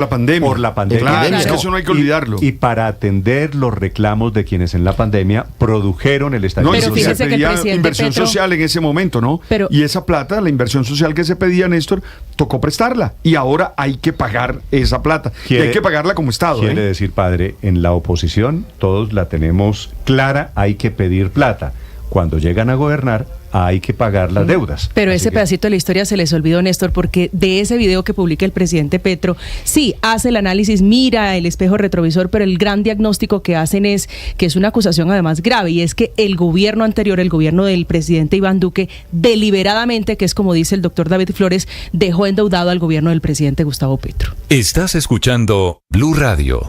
la pandemia. Por la pandemia. Claro, es que eso no hay que olvidarlo. Y para atender los reclamos de quienes en la pandemia produjeron el estallido No, Pero y social. fíjese se que el pedía presidente inversión Petro- social en ese momento, ¿no? Pero- Y esa plata, la inversión social que se pedía, Néstor, tocó prestarla. Y ahora hay que pagar esa plata. Y hay que pagarla como Estado. Quiere decir, padre, en la oposición todos la tenemos clara, hay que pedir plata. Cuando llegan a gobernar, hay que pagar las deudas. Pero Así ese que- pedacito de la historia se les olvidó, Néstor, porque de ese video que publica el presidente Petro, sí, hace el análisis, mira el espejo retrovisor, pero el gran diagnóstico que hacen es que es una acusación además grave, y es que el gobierno anterior, el gobierno del presidente Iván Duque, deliberadamente, que es como dice el doctor David Flores, dejó endeudado al gobierno del presidente Gustavo Petro. Estás escuchando Blue Radio.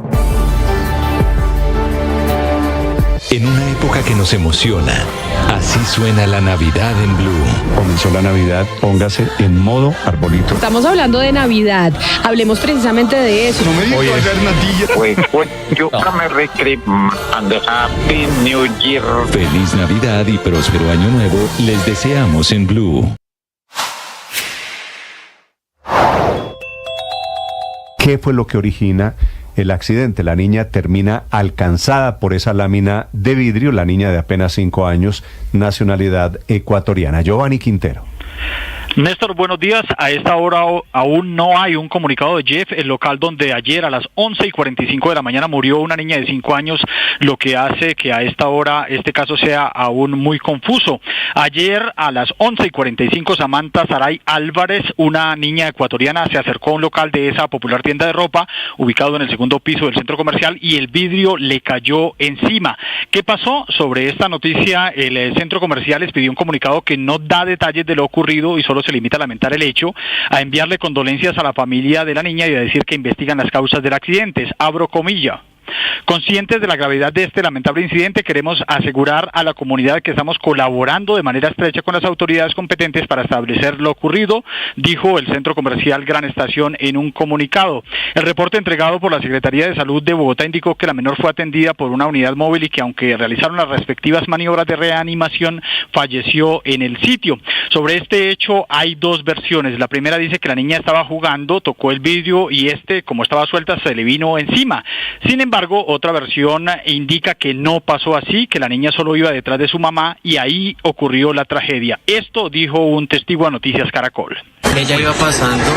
En una época que nos emociona, así suena la Navidad en Blue. Comenzó la Navidad, póngase en modo arbolito. Estamos hablando de Navidad. Hablemos precisamente de eso. No me digas que va a haber natilla. Wait, you Merry Christmas and Happy New Year. Feliz Navidad y próspero Año Nuevo les deseamos en Blue. ¿Qué fue lo que origina el accidente? La niña termina alcanzada por esa lámina de vidrio, la niña de apenas 5 años, nacionalidad ecuatoriana. Giovanni Quintero. Néstor, buenos días. A esta hora aún no hay un comunicado de Jeff, el local donde ayer a las 11:45 de la mañana murió una niña de 5 años, lo que hace que a esta hora este caso sea aún muy confuso. Ayer a las 11:45 Samantha Saray Álvarez, una niña ecuatoriana, se acercó a un local de esa popular tienda de ropa, ubicado en el segundo piso del centro comercial, y el vidrio le cayó encima. ¿Qué pasó? Sobre esta noticia, el centro comercial les pidió un comunicado que no da detalles de lo ocurrido y solo se limita a lamentar el hecho, a enviarle condolencias a la familia de la niña y a decir que investigan las causas del accidente. Abro comilla. Conscientes de la gravedad de este lamentable incidente, queremos asegurar a la comunidad que estamos colaborando de manera estrecha con las autoridades competentes para establecer lo ocurrido, dijo el centro comercial Gran Estación en un comunicado. El reporte entregado por la Secretaría de Salud de Bogotá indicó que la menor fue atendida por una unidad móvil y que, aunque realizaron las respectivas maniobras de reanimación, falleció en el sitio. Sobre este hecho hay dos versiones. La primera dice que la niña estaba jugando, tocó el vidrio y como estaba suelta, se le vino encima. Sin embargo, otra versión indica que no pasó así, que la niña solo iba detrás de su mamá y ahí ocurrió la tragedia. Esto dijo un testigo a Noticias Caracol. Ella iba pasando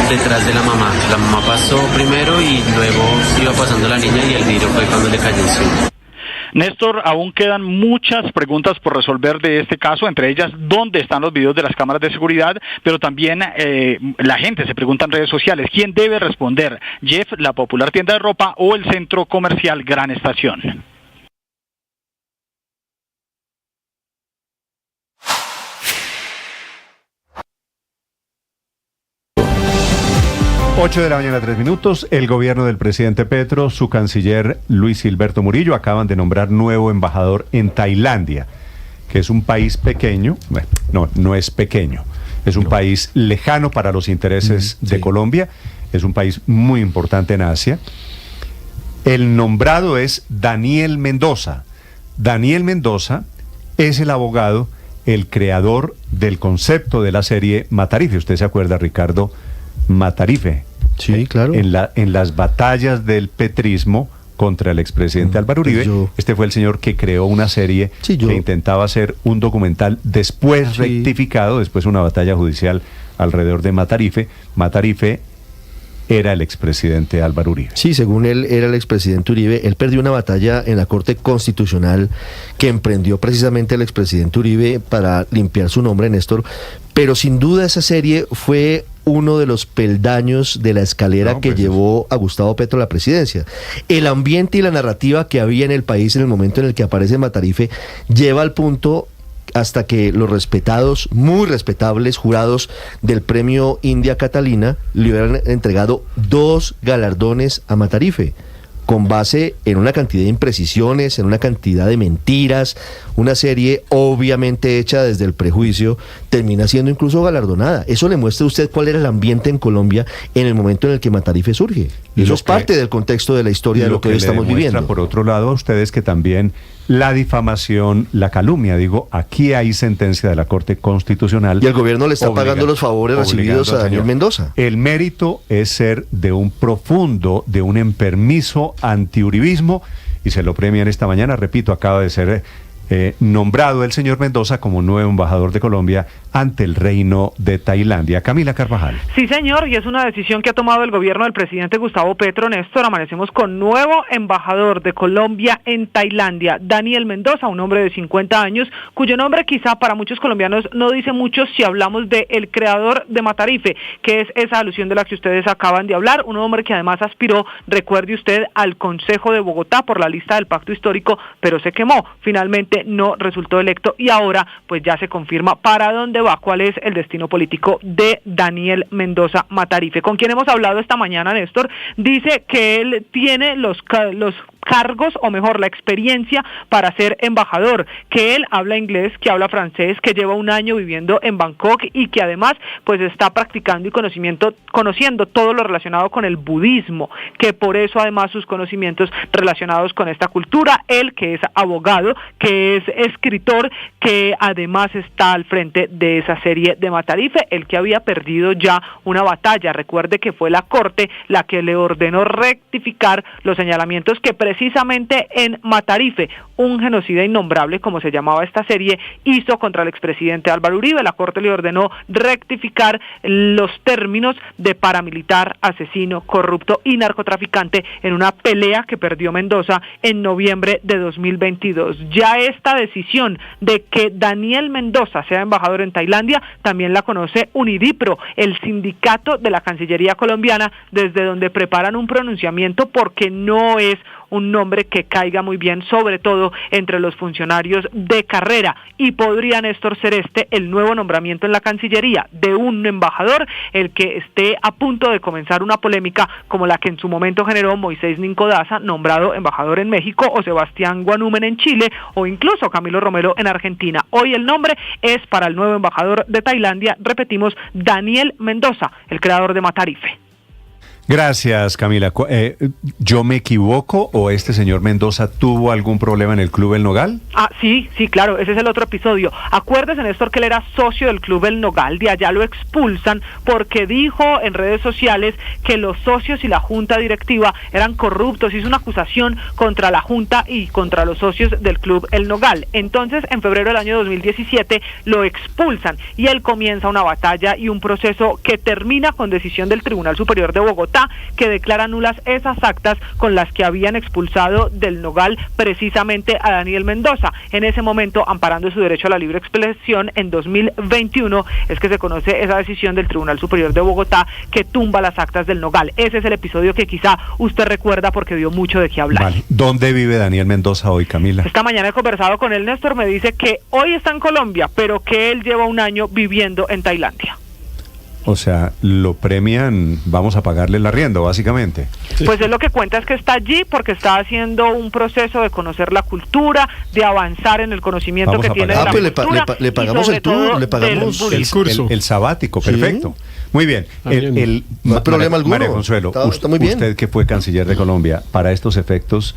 detrás de la mamá. La mamá pasó primero y luego iba pasando la niña y el vidrio fue cuando le cayó encima. Néstor, aún quedan muchas preguntas por resolver de este caso, entre ellas dónde están los videos de las cámaras de seguridad, pero también la gente se pregunta en redes sociales, ¿quién debe responder? ¿Jeff, la popular tienda de ropa o el centro comercial Gran Estación? 8 de la mañana, 3 minutos. El gobierno del presidente Petro, su canciller Luis Gilberto Murillo, acaban de nombrar nuevo embajador en Tailandia, que es un país pequeño. Bueno, no es pequeño. Es un país lejano para los intereses de Colombia. Es un país muy importante en Asia. El nombrado es Daniel Mendoza. Daniel Mendoza es el abogado, el creador del concepto de la serie Matarife. ¿Usted se acuerda, Ricardo? Matarife. Sí, claro. En las batallas del petrismo contra el expresidente Álvaro Uribe, este fue el señor que creó una serie que intentaba hacer un documental, después rectificado, después una batalla judicial alrededor de Matarife. Matarife era el expresidente Álvaro Uribe. Sí, según él era el expresidente Uribe. Él perdió una batalla en la Corte Constitucional que emprendió precisamente el expresidente Uribe para limpiar su nombre, Néstor. Pero sin duda esa serie fue uno de los peldaños de la escalera que llevó a Gustavo Petro a la presidencia. El ambiente y la narrativa que había en el país en el momento en el que aparece Matarife lleva al punto hasta que los respetados, muy respetables jurados del premio India Catalina le hubieran entregado 2 galardones a Matarife, con base en una cantidad de imprecisiones, en una cantidad de mentiras. Una serie obviamente hecha desde el prejuicio termina siendo incluso galardonada. Eso le muestra a usted cuál era el ambiente en Colombia en el momento en el que Matarife surge. Eso es parte del contexto de la historia de lo que hoy estamos viviendo. Por otro lado, a ustedes que también la difamación, la calumnia, aquí hay sentencia de la Corte Constitucional. Y el gobierno le está pagando los favores recibidos a Daniel Mendoza. El mérito es ser de un enfermizo antiuribismo, y se lo premian esta mañana. Repito, acaba de ser nombrado el señor Mendoza como nuevo embajador de Colombia ante el Reino de Tailandia. Camila Carvajal. Sí, señor, y es una decisión que ha tomado el gobierno del presidente Gustavo Petro. Néstor, amanecemos con nuevo embajador de Colombia en Tailandia, Daniel Mendoza, un hombre de 50 años, cuyo nombre quizá para muchos colombianos no dice mucho si hablamos de el creador de Matarife, que es esa alusión de la que ustedes acaban de hablar, un hombre que además aspiró, recuerde usted, al Consejo de Bogotá por la lista del Pacto Histórico, pero se quemó. Finalmente no resultó electo y ahora pues ya se confirma para dónde va, cuál es el destino político de Daniel Mendoza Matarife. Con quien hemos hablado esta mañana, Néstor, dice que él tiene los cargos, o mejor, la experiencia para ser embajador, que él habla inglés, que habla francés, que lleva un año viviendo en Bangkok y que además pues está practicando y conociendo todo lo relacionado con el budismo, que por eso además sus conocimientos relacionados con esta cultura, él que es abogado, que es escritor, que además está al frente de esa serie de Matarife, el que había perdido ya una batalla. Recuerde que fue la Corte la que le ordenó rectificar los señalamientos que precisamente en Matarife, un genocida innombrable, como se llamaba esta serie, hizo contra el expresidente Álvaro Uribe. La Corte le ordenó rectificar los términos de paramilitar, asesino, corrupto y narcotraficante en una pelea que perdió Mendoza en noviembre de 2022. Ya esta decisión de que Daniel Mendoza sea embajador en Tailandia también la conoce Unidipro, el sindicato de la Cancillería colombiana, desde donde preparan un pronunciamiento porque no es un nombre que caiga muy bien, sobre todo entre los funcionarios de carrera, y podría, Néstor, ser el nuevo nombramiento en la Cancillería de un embajador, el que esté a punto de comenzar una polémica como la que en su momento generó Moisés Ninco Daza, nombrado embajador en México, o Sebastián Guanúmen en Chile, o incluso Camilo Romero en Argentina. Hoy el nombre es para el nuevo embajador de Tailandia, repetimos, Daniel Mendoza, el creador de Matarife. Gracias, Camila. ¿Yo me equivoco o este señor Mendoza tuvo algún problema en el Club El Nogal? Sí, claro, ese es el otro episodio. Acuérdese, Néstor, que él era socio del Club El Nogal, de allá lo expulsan porque dijo en redes sociales que los socios y la junta directiva eran corruptos. Hizo una acusación contra la junta y contra los socios del Club El Nogal. Entonces, en febrero del año 2017 lo expulsan y él comienza una batalla y un proceso que termina con decisión del Tribunal Superior de Bogotá, que declara nulas esas actas con las que habían expulsado del Nogal precisamente a Daniel Mendoza. En ese momento, amparando su derecho a la libre expresión, en 2021 es que se conoce esa decisión del Tribunal Superior de Bogotá que tumba las actas del Nogal. Ese es el episodio que quizá usted recuerda porque dio mucho de qué hablar. Vale. ¿Dónde vive Daniel Mendoza hoy, Camila? Esta mañana he conversado con él, Néstor, me dice que hoy está en Colombia, pero que él lleva un año viviendo en Tailandia. O sea, lo premian, vamos a pagarle el arriendo, básicamente. Pues él lo que cuenta es que está allí porque está haciendo un proceso de conocer la cultura, de avanzar en el conocimiento vamos que tiene de la cultura. Le pagamos el tour, le pagamos el curso. El sabático, perfecto. Sí. Muy bien. No hay problema alguno. María Consuelo, está muy bien. Usted que fue canciller de Colombia, para estos efectos,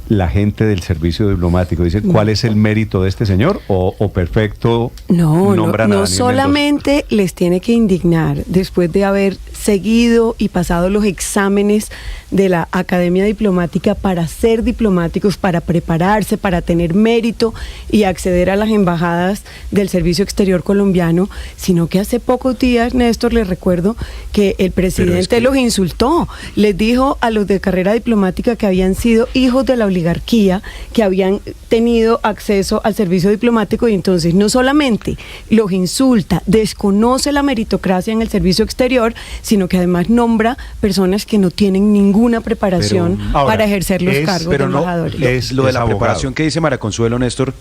la gente del servicio diplomático dice cuál es el mérito de este señor o perfecto no solamente les tiene que indignar después de haber seguido y pasado los exámenes de la Academia Diplomática para ser diplomáticos, para prepararse, para tener mérito y acceder a las embajadas del Servicio Exterior colombiano, sino que hace pocos días, Néstor, les recuerdo que el presidente los insultó, les dijo a los de carrera diplomática que habían sido hijos de la oligarquía, que habían tenido acceso al servicio diplomático, y entonces no solamente los insulta, desconoce la meritocracia en el servicio exterior, sino que además nombra personas que no tienen ninguna preparación para ejercer los cargos de embajadores. Es lo de la preparación que dice María Consuelo, Néstor,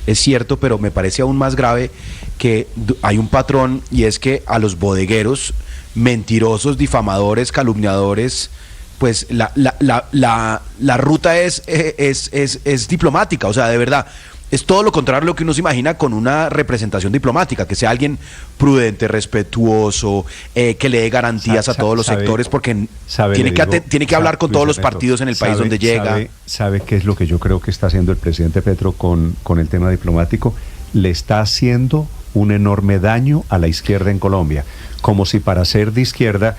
es cierto, pero me parece aún más grave que hay un patrón, y es que a los bodegueros, mentirosos, difamadores, calumniadores, pues la ruta es diplomática. O sea, de verdad, es todo lo contrario a lo que uno se imagina con una representación diplomática, que sea alguien prudente, respetuoso, que le dé garantías a todos los sectores, porque tiene que hablar con todos los partidos en el país donde llega. ¿Sabe qué es lo que yo creo que está haciendo el presidente Petro con el tema diplomático? Le está haciendo un enorme daño a la izquierda en Colombia, como si para ser de izquierda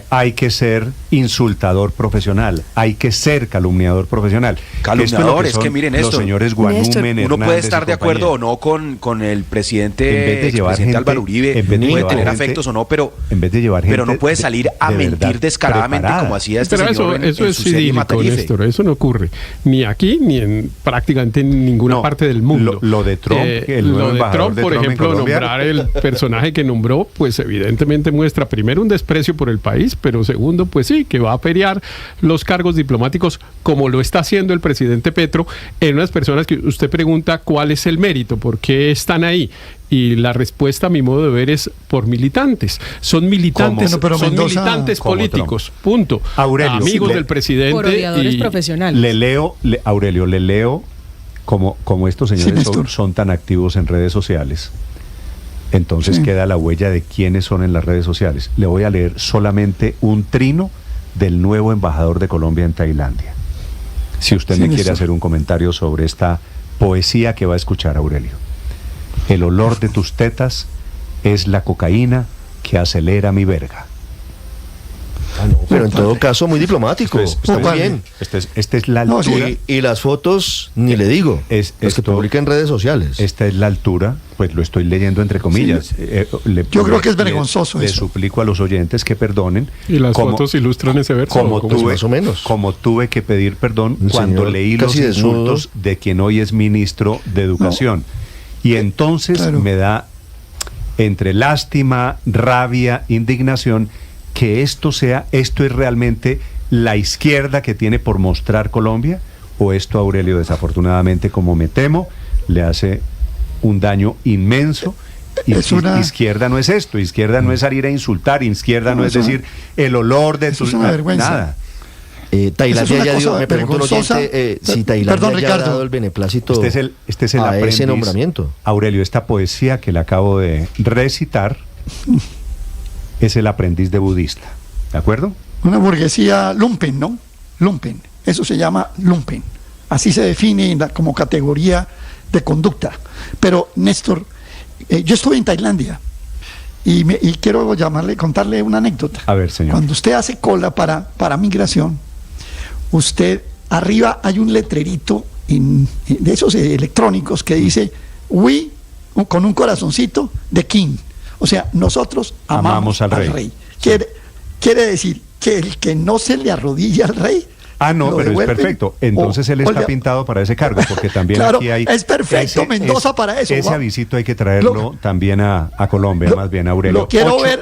hay que ser insultador profesional, hay que ser calumniador profesional. Calumniador, es que miren esto, los señores Guanúmen, uno puede estar de acuerdo o no con el presidente, Álvaro Uribe, puede tener afectos o no, pero no puede salir a mentir descaradamente como hacía este señor eso en es su serie Matarife. Néstor, eso no ocurre ni aquí ni en prácticamente en ninguna parte del mundo. Lo de Trump, lo de Trump, por ejemplo, nombrar el personaje que nombró, pues evidentemente muestra primero un desprecio por el país, pero segundo, pues sí, que va a pelear los cargos diplomáticos como lo está haciendo el presidente Petro en unas personas que usted pregunta cuál es el mérito, por qué están ahí. Y la respuesta, a mi modo de ver, es por militantes. Son militantes, militantes políticos, punto. Aurelio, amigos del presidente. Por odiadores profesionales. Aurelio, le leo como estos señores son tan activos en redes sociales. Entonces queda la huella de quiénes son en las redes sociales. Le voy a leer solamente un trino del nuevo embajador de Colombia en Tailandia. Si usted me quiere hacer un comentario sobre esta poesía que va a escuchar, Aurelio. El olor de tus tetas es la cocaína que acelera mi verga. Pero en todo caso, muy diplomático. Está muy bien. Esta es la altura. Y las fotos, ni le digo. Las que publica en redes sociales. Esta es la altura, pues lo estoy leyendo entre comillas. Yo creo que es vergonzoso le eso. suplico a los oyentes que perdonen. Y las fotos ilustran ese verso. Más o menos. Como tuve que pedir perdón cuando leí los insultos de quien hoy es ministro de Educación. Y entonces me da entre lástima, rabia, indignación, que esto es realmente la izquierda que tiene por mostrar Colombia, o esto, Aurelio, desafortunadamente, como me temo, le hace un daño inmenso. Izquierda no es esto, izquierda no es salir a insultar, izquierda no es decir el olor de tus... Es una vergüenza. Nada. Tailandia ya dio, me pregunto si Tailandia ya ha dado el beneplácito este es el a ese nombramiento. Aurelio, esta poesía que le acabo de recitar es el aprendiz de budista, ¿de acuerdo? Una burguesía lumpen, ¿no? Lumpen, eso se llama lumpen. Así se define como categoría de conducta. Pero, Néstor, yo estuve en Tailandia y quiero contarle una anécdota. A ver, señor. Cuando usted hace cola para migración, arriba hay un letrerito de esos electrónicos que dice "We", con un corazoncito, "the king". O sea, nosotros amamos al rey. Quiere decir que el que no se le arrodilla al rey. No, pero es perfecto. Entonces él está pintado para ese cargo, porque también claro, aquí hay... es perfecto, Mendoza para eso. Ese avisito hay que traerlo también a Colombia, más bien, Aurelio.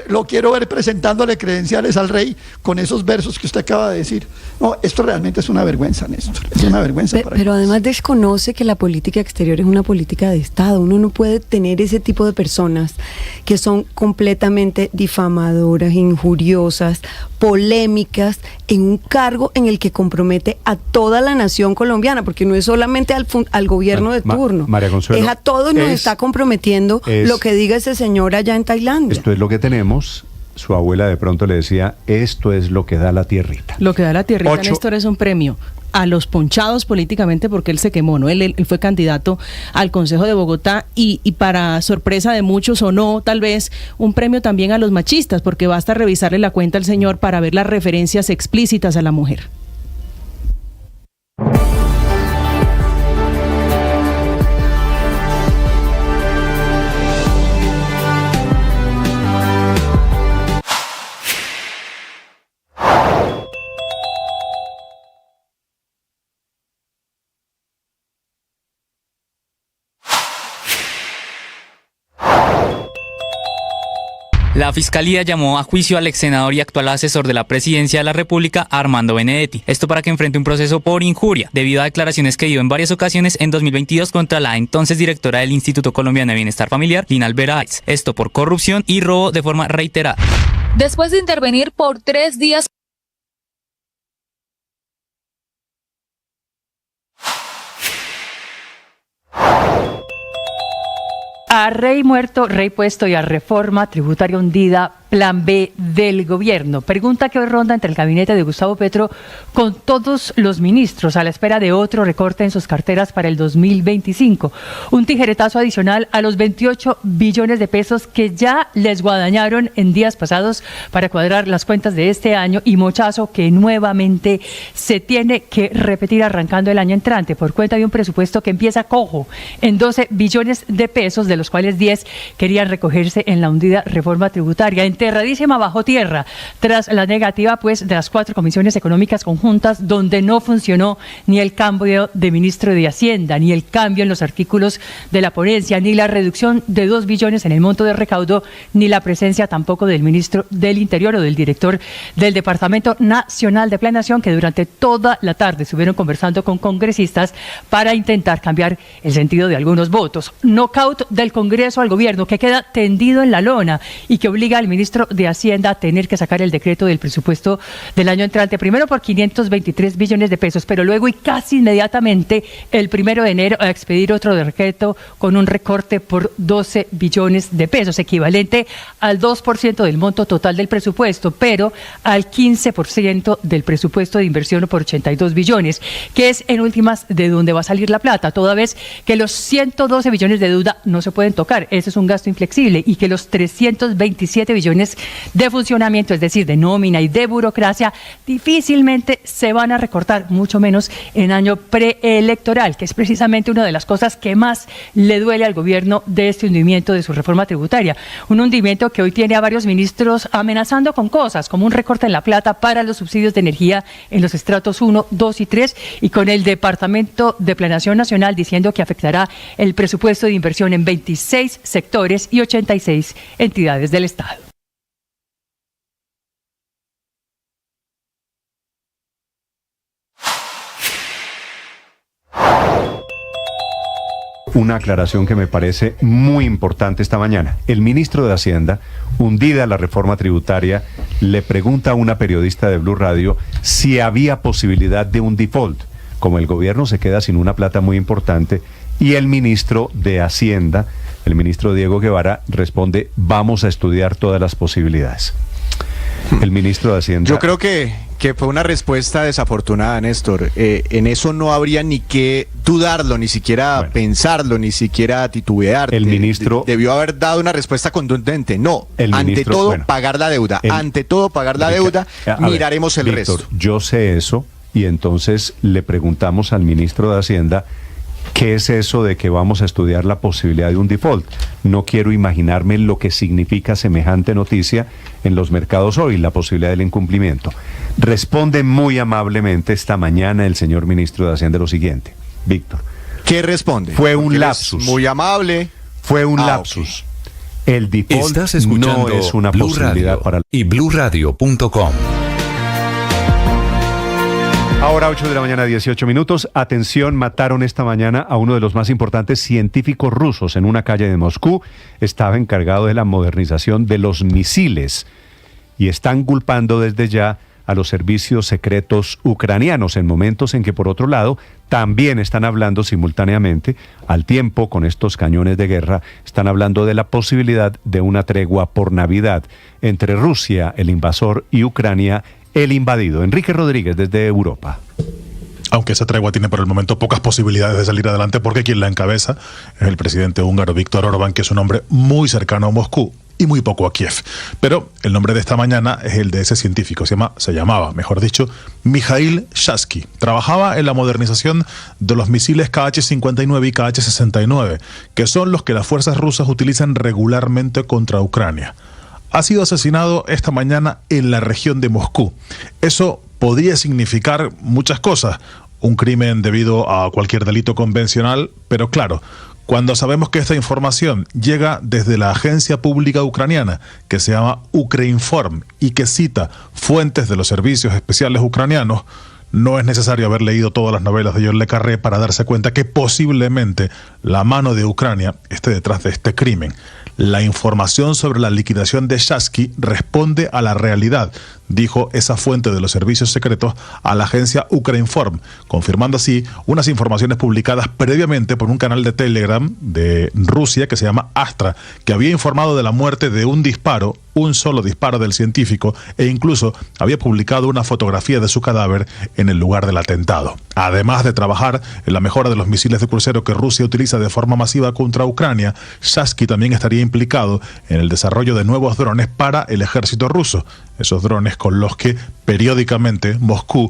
Lo quiero ver presentándole credenciales al rey con esos versos que usted acaba de decir. No, esto realmente es una vergüenza, Néstor. Es una vergüenza para Pero además desconoce que la política exterior es una política de Estado. Uno no puede tener ese tipo de personas que son completamente difamadoras, injuriosas, polémicas, en un cargo en el que compromete a toda la nación colombiana, porque no es solamente al gobierno de turno, María Consuelo, es a todos, nos está comprometiendo lo que diga ese señor allá en Tailandia. Esto es lo que tenemos. Su abuela de pronto le decía, esto es lo que da la tierrita. Lo que da la tierrita, Néstor, es un premio a los ponchados políticamente, porque él se quemó, ¿no? Él fue candidato al Consejo de Bogotá y para sorpresa de muchos, o no, tal vez, un premio también a los machistas, porque basta revisarle la cuenta al señor para ver las referencias explícitas a la mujer. La Fiscalía llamó a juicio al ex senador y actual asesor de la Presidencia de la República, Armando Benedetti. Esto para que enfrente un proceso por injuria, debido a declaraciones que dio en varias ocasiones en 2022 contra la entonces directora del Instituto Colombiano de Bienestar Familiar, Lina Alvera Aiz. Esto por corrupción y robo de forma reiterada. Después de intervenir por 3 días A rey muerto, rey puesto y a reforma tributaria hundida, plan B del gobierno. Pregunta que hoy ronda entre el gabinete de Gustavo Petro con todos los ministros a la espera de otro recorte en sus carteras para el 2025. Un tijeretazo adicional a los 28 billones de pesos que ya les guadañaron en días pasados para cuadrar las cuentas de este año y mochazo que nuevamente se tiene que repetir arrancando el año entrante por cuenta de un presupuesto que empieza cojo en 12 billones de pesos, de los cuales 10 querían recogerse en la hundida reforma tributaria, enterradísima bajo tierra, tras la negativa pues de las 4 comisiones económicas conjuntas, donde no funcionó ni el cambio de ministro de Hacienda, ni el cambio en los artículos de la ponencia, ni la reducción de 2 billones en el monto de recaudo, ni la presencia tampoco del ministro del Interior o del director del Departamento Nacional de Planeación, que durante toda la tarde estuvieron conversando con congresistas para intentar cambiar el sentido de algunos votos. Knockout del Congreso al gobierno, que queda tendido en la lona y que obliga al ministro de Hacienda a tener que sacar el decreto del presupuesto del año entrante, primero por 523 billones de pesos, pero luego y casi inmediatamente el 1 de enero a expedir otro decreto con un recorte por 12 billones de pesos, equivalente al 2% del monto total del presupuesto, pero al 15% del presupuesto de inversión por 82 billones, que es en últimas de donde va a salir la plata, toda vez que los 112 billones de deuda no se pueden tocar, ese es un gasto inflexible, y que los 327 billones de funcionamiento, es decir, de nómina y de burocracia, difícilmente se van a recortar, mucho menos en año preelectoral, que es precisamente una de las cosas que más le duele al gobierno de este hundimiento de su reforma tributaria. Un hundimiento que hoy tiene a varios ministros amenazando con cosas como un recorte en la plata para los subsidios de energía en los estratos 1, 2 y 3, y con el Departamento de Planeación Nacional diciendo que afectará el presupuesto de inversión en 26 sectores y 86 entidades del Estado. Una aclaración que me parece muy importante esta mañana. El ministro de Hacienda, hundida la reforma tributaria, le pregunta a una periodista de Blue Radio si había posibilidad de un default, como el gobierno se queda sin una plata muy importante, y el ministro de Hacienda, el ministro Diego Guevara, responde: vamos a estudiar todas las posibilidades. El ministro de Hacienda... Yo creo que fue una respuesta desafortunada, Néstor. En eso no habría ni que dudarlo, ni siquiera pensarlo, ni siquiera titubear. El ministro... debió haber dado una respuesta contundente. No, ante todo, pagar la deuda. Ante todo, pagar la deuda. Miraremos el resto. Yo sé eso, y entonces le preguntamos al ministro de Hacienda: ¿qué es eso de que vamos a estudiar la posibilidad de un default? No quiero imaginarme lo que significa semejante noticia en los mercados hoy, la posibilidad del incumplimiento. Responde muy amablemente esta mañana el señor ministro de Hacienda lo siguiente. Víctor. ¿Qué responde? Fue un lapsus. Muy amable. Fue un lapsus. Okay. El default no es una Blue posibilidad Radio para... y BlueRadio.com. Ahora 8 de la mañana, 18 minutos. Atención, mataron esta mañana a uno de los más importantes científicos rusos en una calle de Moscú. Estaba encargado de la modernización de los misiles y están culpando desde ya a los servicios secretos ucranianos en momentos en que, por otro lado, también están hablando simultáneamente, al tiempo con estos cañones de guerra, están hablando de la posibilidad de una tregua por Navidad entre Rusia, el invasor, y Ucrania, el invadido. Enrique Rodríguez, desde Europa. Aunque esa tregua tiene por el momento pocas posibilidades de salir adelante, porque quien la encabeza es el presidente húngaro Viktor Orbán, que es un hombre muy cercano a Moscú y muy poco a Kiev. Pero el nombre de esta mañana es el de ese científico, se llamaba, Mikhail Shasky. Trabajaba en la modernización de los misiles KH-59 y KH-69, que son los que las fuerzas rusas utilizan regularmente contra Ucrania. Ha sido asesinado esta mañana en la región de Moscú. Eso podría significar muchas cosas. Un crimen debido a cualquier delito convencional, pero claro, cuando sabemos que esta información llega desde la agencia pública ucraniana, que se llama Ukreinform, y que cita fuentes de los servicios especiales ucranianos, no es necesario haber leído todas las novelas de John le Carré para darse cuenta que posiblemente la mano de Ucrania esté detrás de este crimen. La información sobre la liquidación de Shasky responde a la realidad dijo esa fuente de los servicios secretos a la agencia Ukreinform, confirmando así unas informaciones publicadas previamente por un canal de Telegram de Rusia que se llama Astra, que había informado de la muerte de un solo disparo del científico, e incluso había publicado una fotografía de su cadáver en el lugar del atentado. Además de trabajar en la mejora de los misiles de crucero que Rusia utiliza de forma masiva contra Ucrania, Shasky también estaría implicado en el desarrollo de nuevos drones para el ejército ruso, esos drones con los que periódicamente Moscú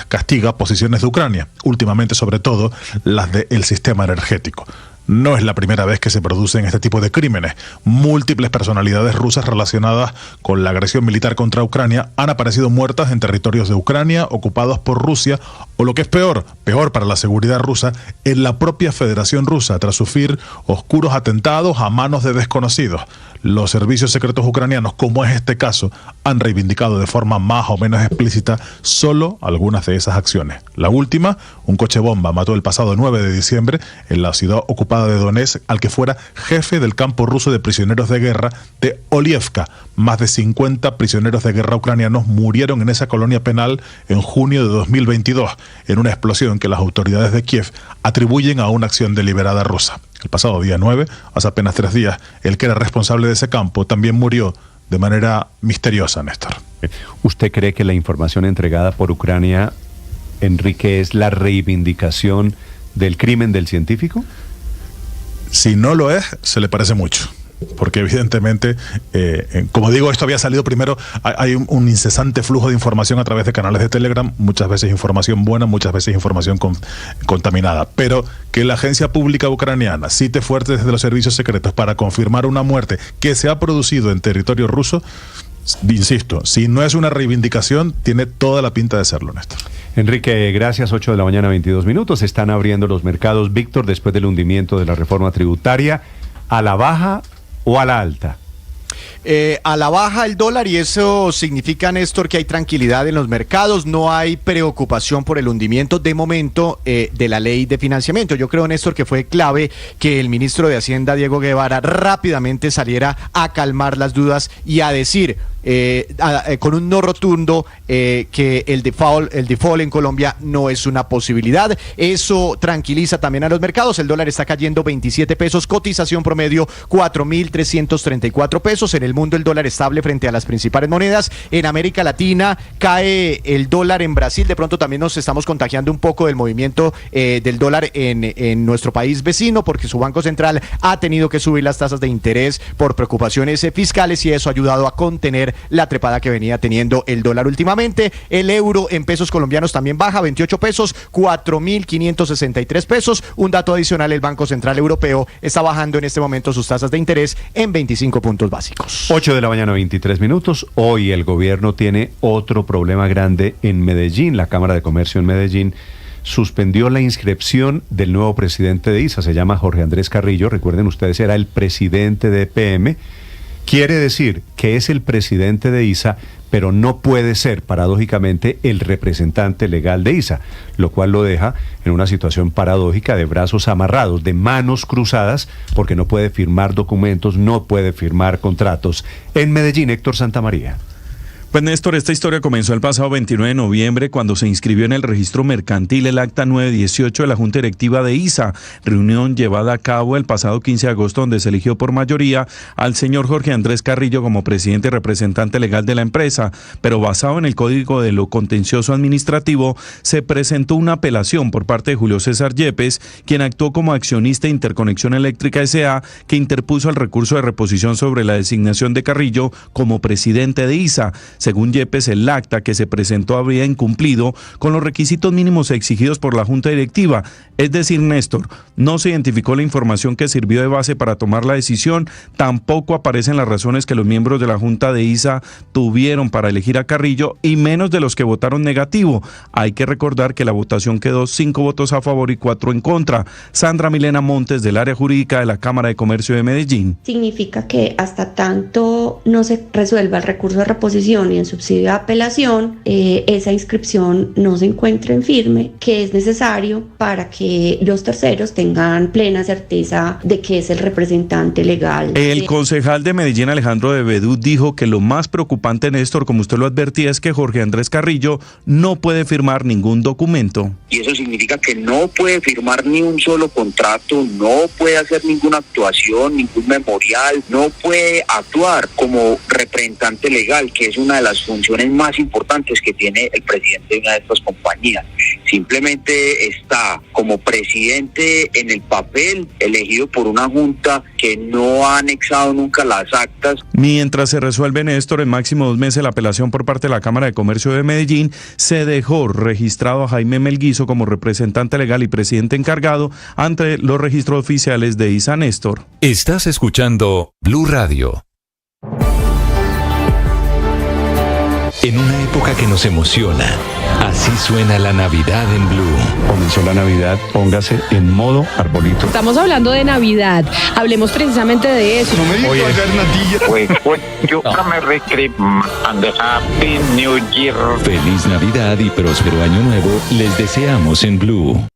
castiga posiciones de Ucrania, últimamente sobre todo las del sistema energético. No es la primera vez que se producen este tipo de crímenes. Múltiples personalidades rusas relacionadas con la agresión militar contra Ucrania han aparecido muertas en territorios de Ucrania ocupados por Rusia, o lo que es peor para la seguridad rusa, en la propia Federación Rusa, tras sufrir oscuros atentados a manos de desconocidos. Los servicios secretos ucranianos, como es este caso, han reivindicado de forma más o menos explícita solo algunas de esas acciones. La última, un coche bomba mató el pasado 9 de diciembre en la ciudad ocupada de Donetsk al que fuera jefe del campo ruso de prisioneros de guerra de Olievka. Más de 50 prisioneros de guerra ucranianos murieron en esa colonia penal en junio de 2022, en una explosión que las autoridades de Kiev atribuyen a una acción deliberada rusa. El pasado día 9, hace apenas 3 días, el que era responsable de ese campo también murió de manera misteriosa, Néstor. ¿Usted cree que la información entregada por Ucrania, Enrique, es la reivindicación del crimen del científico? Si no lo es, se le parece mucho. Porque evidentemente, como digo, esto había salido primero, hay un incesante flujo de información a través de canales de Telegram, muchas veces información buena, muchas veces información contaminada, pero que la agencia pública ucraniana cite fuertes de los servicios secretos para confirmar una muerte que se ha producido en territorio ruso, insisto, si no es una reivindicación, tiene toda la pinta de serlo, Néstor. Enrique, gracias. 8 de la mañana, 22 minutos. Están abriendo los mercados, Víctor, después del hundimiento de la reforma tributaria. ¿A la baja o a la alta? A la baja el dólar, y eso significa, Néstor, que hay tranquilidad en los mercados, no hay preocupación por el hundimiento de momento de la ley de financiamiento. Yo creo, Néstor, que fue clave que el ministro de Hacienda, Diego Guevara, rápidamente saliera a calmar las dudas y a decir con un no rotundo que el default en Colombia no es una posibilidad. Eso tranquiliza también a los mercados. El dólar está cayendo 27 pesos, cotización promedio 4.334 pesos. En el mundo el dólar estable frente a las principales monedas. En América Latina cae el dólar. En Brasil de pronto también nos estamos contagiando un poco del movimiento del dólar en nuestro país vecino, porque su Banco Central ha tenido que subir las tasas de interés por preocupaciones fiscales, y eso ha ayudado a contener la trepada que venía teniendo el dólar últimamente. El euro en pesos colombianos también baja 28 pesos, 4.563 pesos. Un dato adicional, el Banco Central Europeo está bajando en este momento sus tasas de interés en 25 puntos básicos. 8 de la mañana, 23 minutos. Hoy el gobierno tiene otro problema grande en Medellín. La Cámara de Comercio en Medellín suspendió la inscripción del nuevo presidente de ISA. Se llama Jorge Andrés Carrillo. Recuerden ustedes, era el presidente de EPM. Quiere decir que es el presidente de ISA, pero no puede ser, paradójicamente, el representante legal de ISA, lo cual lo deja en una situación paradójica de brazos amarrados, de manos cruzadas, porque no puede firmar documentos, no puede firmar contratos. En Medellín, Héctor Santamaría. Pues Néstor, esta historia comenzó el pasado 29 de noviembre cuando se inscribió en el registro mercantil el acta 918 de la Junta Directiva de ISA, reunión llevada a cabo el pasado 15 de agosto donde se eligió por mayoría al señor Jorge Andrés Carrillo como presidente y representante legal de la empresa, pero basado en el Código de lo Contencioso Administrativo se presentó una apelación por parte de Julio César Yepes, quien actuó como accionista de Interconexión Eléctrica S.A., que interpuso el recurso de reposición sobre la designación de Carrillo como presidente de ISA. Según Yepes, el acta que se presentó habría incumplido con los requisitos mínimos exigidos por la Junta Directiva. Es decir, Néstor, no se identificó la información que sirvió de base para tomar la decisión, tampoco aparecen las razones que los miembros de la Junta de ISA tuvieron para elegir a Carrillo, y menos de los que votaron negativo. Hay que recordar que la votación quedó 5 votos a favor y 4 en contra. Sandra Milena Montes, del área jurídica de la Cámara de Comercio de Medellín. Significa que hasta tanto no se resuelva el recurso de reposición también subsidio de apelación, esa inscripción no se encuentre en firme, que es necesario para que los terceros tengan plena certeza de que es el representante legal. El concejal de Medellín, Alejandro de Bedú, dijo que lo más preocupante, Néstor, como usted lo advertía, es que Jorge Andrés Carrillo no puede firmar ningún documento. Y eso significa que no puede firmar ni un solo contrato, no puede hacer ninguna actuación, ningún memorial, no puede actuar como representante legal, que es una de las funciones más importantes que tiene el presidente de una de estas compañías. Simplemente está como presidente en el papel, elegido por una junta que no ha anexado nunca las actas. Mientras se resuelve, Néstor, en máximo 2 meses la apelación por parte de la Cámara de Comercio de Medellín, se dejó registrado a Jaime Melguizo como representante legal y presidente encargado ante los registros oficiales de ISA, Néstor. Estás escuchando Blue Radio. En una época que nos emociona, así suena la Navidad en Blue. Comenzó la Navidad, póngase en modo arbolito. Estamos hablando de Navidad. Hablemos precisamente de eso. No me digas You Merry Christmas and Happy New Year. Feliz Navidad y próspero Año Nuevo les deseamos en Blue.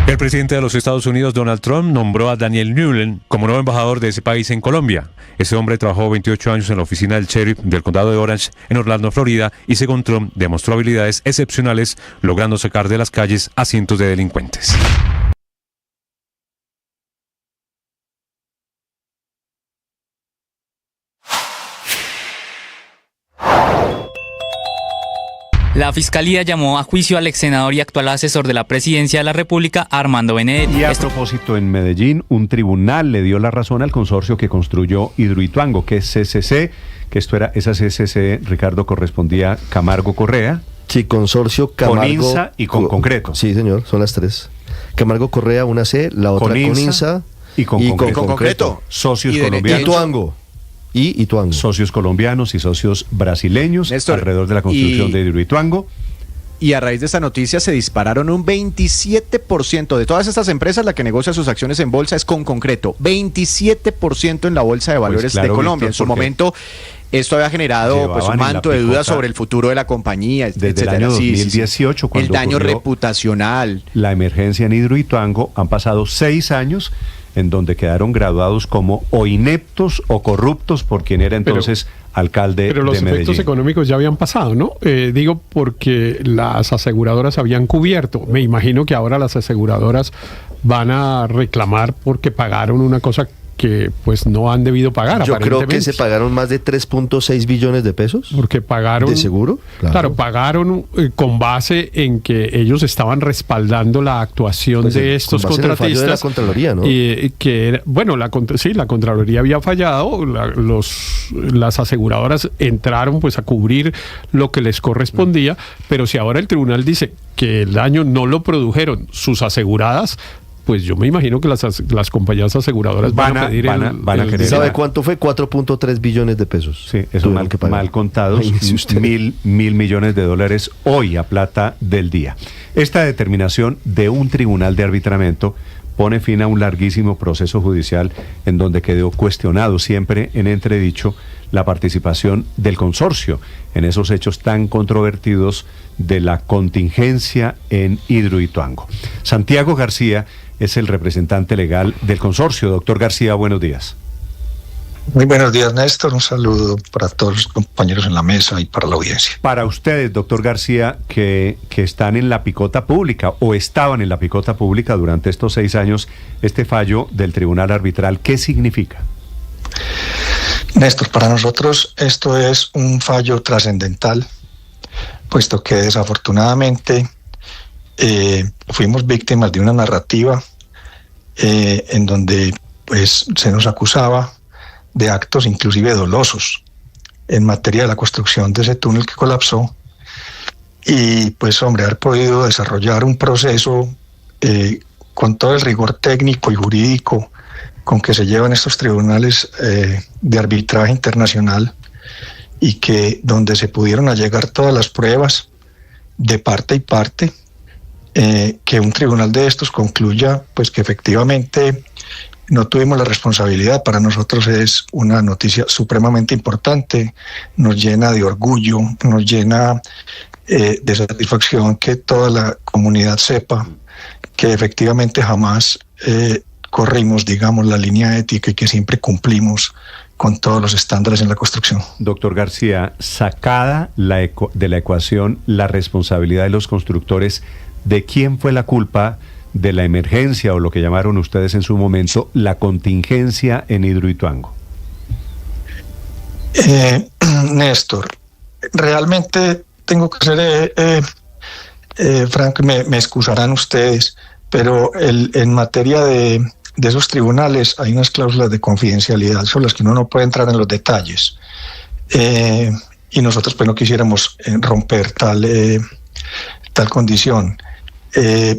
El presidente de los Estados Unidos, Donald Trump, nombró a Daniel Nuland como nuevo embajador de ese país en Colombia. Este hombre trabajó 28 años en la oficina del sheriff del condado de Orange, en Orlando, Florida, y según Trump, demostró habilidades excepcionales, logrando sacar de las calles a cientos de delincuentes. La Fiscalía llamó a juicio al ex senador y actual asesor de la Presidencia de la República, Armando Benedetti. Y a propósito, en Medellín, un tribunal le dio la razón al consorcio que construyó Hidroituango, que es CCC, que esa CCC, Ricardo, correspondía a Camargo Correa. Sí, consorcio Camargo. Con INSA y con Concreto. Sí, señor, son las tres. Camargo Correa, una C, la otra con INSA y con Concreto. Socios colombianos. Ituango. Y Ituango. Socios colombianos y socios brasileños, Néstor, alrededor de la construcción de Hidroituango. Y a raíz de esta noticia se dispararon un 27% de todas estas empresas. La que negocia sus acciones en bolsa es con Concreto. 27% en la Bolsa de Valores de Colombia. Víctor, en su momento esto había generado un manto de dudas sobre el futuro de la compañía, desde etcétera. el año 2018, cuando el daño reputacional. La emergencia en Hidroituango, han pasado 6 años en donde quedaron graduados como o ineptos o corruptos por quien era entonces alcalde de Medellín. Pero los efectos económicos ya habían pasado, ¿no? Digo porque las aseguradoras habían cubierto. Me imagino que ahora las aseguradoras van a reclamar porque pagaron una cosa que pues no han debido pagar. Yo creo que se pagaron más de 3.6 billones de pesos. Porque pagaron... ¿De seguro? Claro, pagaron con base en que ellos estaban respaldando la actuación pues de estos contratistas. Con base en el fallo de la Contraloría, ¿no? Que era, bueno, la Contraloría había fallado, las aseguradoras entraron pues a cubrir lo que les correspondía, pero si ahora el tribunal dice que el daño no lo produjeron sus aseguradas, pues yo me imagino que las compañías aseguradoras van a pedir van a querer. ¿Sabe cuánto fue? 4.3 billones de pesos. Sí, eso mal contados, mil millones de dólares hoy a plata del día. Esta determinación de un tribunal de arbitramiento pone fin a un larguísimo proceso judicial en donde quedó cuestionado siempre en entredicho la participación del consorcio en esos hechos tan controvertidos de la contingencia en Hidroituango. Santiago García es el representante legal del consorcio. Doctor García, buenos días. Muy buenos días, Néstor. Un saludo para todos los compañeros en la mesa y para la audiencia. Para ustedes, doctor García, que están en la picota pública o estaban en la picota pública durante estos 6 años, este fallo del tribunal arbitral, ¿qué significa? Néstor, para nosotros esto es un fallo trascendental, puesto que desafortunadamente fuimos víctimas de una narrativa en donde pues se nos acusaba de actos inclusive dolosos en materia de la construcción de ese túnel que colapsó y pues haber podido desarrollar un proceso con todo el rigor técnico y jurídico con que se llevan estos tribunales de arbitraje internacional y que donde se pudieron allegar todas las pruebas de parte y parte, que un tribunal de estos concluya pues que efectivamente no tuvimos la responsabilidad. Para nosotros es una noticia supremamente importante, nos llena de orgullo, nos llena de satisfacción que toda la comunidad sepa que efectivamente jamás corrimos, digamos, la línea ética y que siempre cumplimos con todos los estándares en la construcción. Doctor García, sacada de la ecuación la responsabilidad de los constructores, ¿de quién fue la culpa de la emergencia o lo que llamaron ustedes en su momento la contingencia en Hidroituango? Néstor, realmente tengo que ser franco, me excusarán ustedes, pero en materia de esos tribunales hay unas cláusulas de confidencialidad sobre las que uno no puede entrar en los detalles. Y nosotros pues no quisiéramos romper tal condición.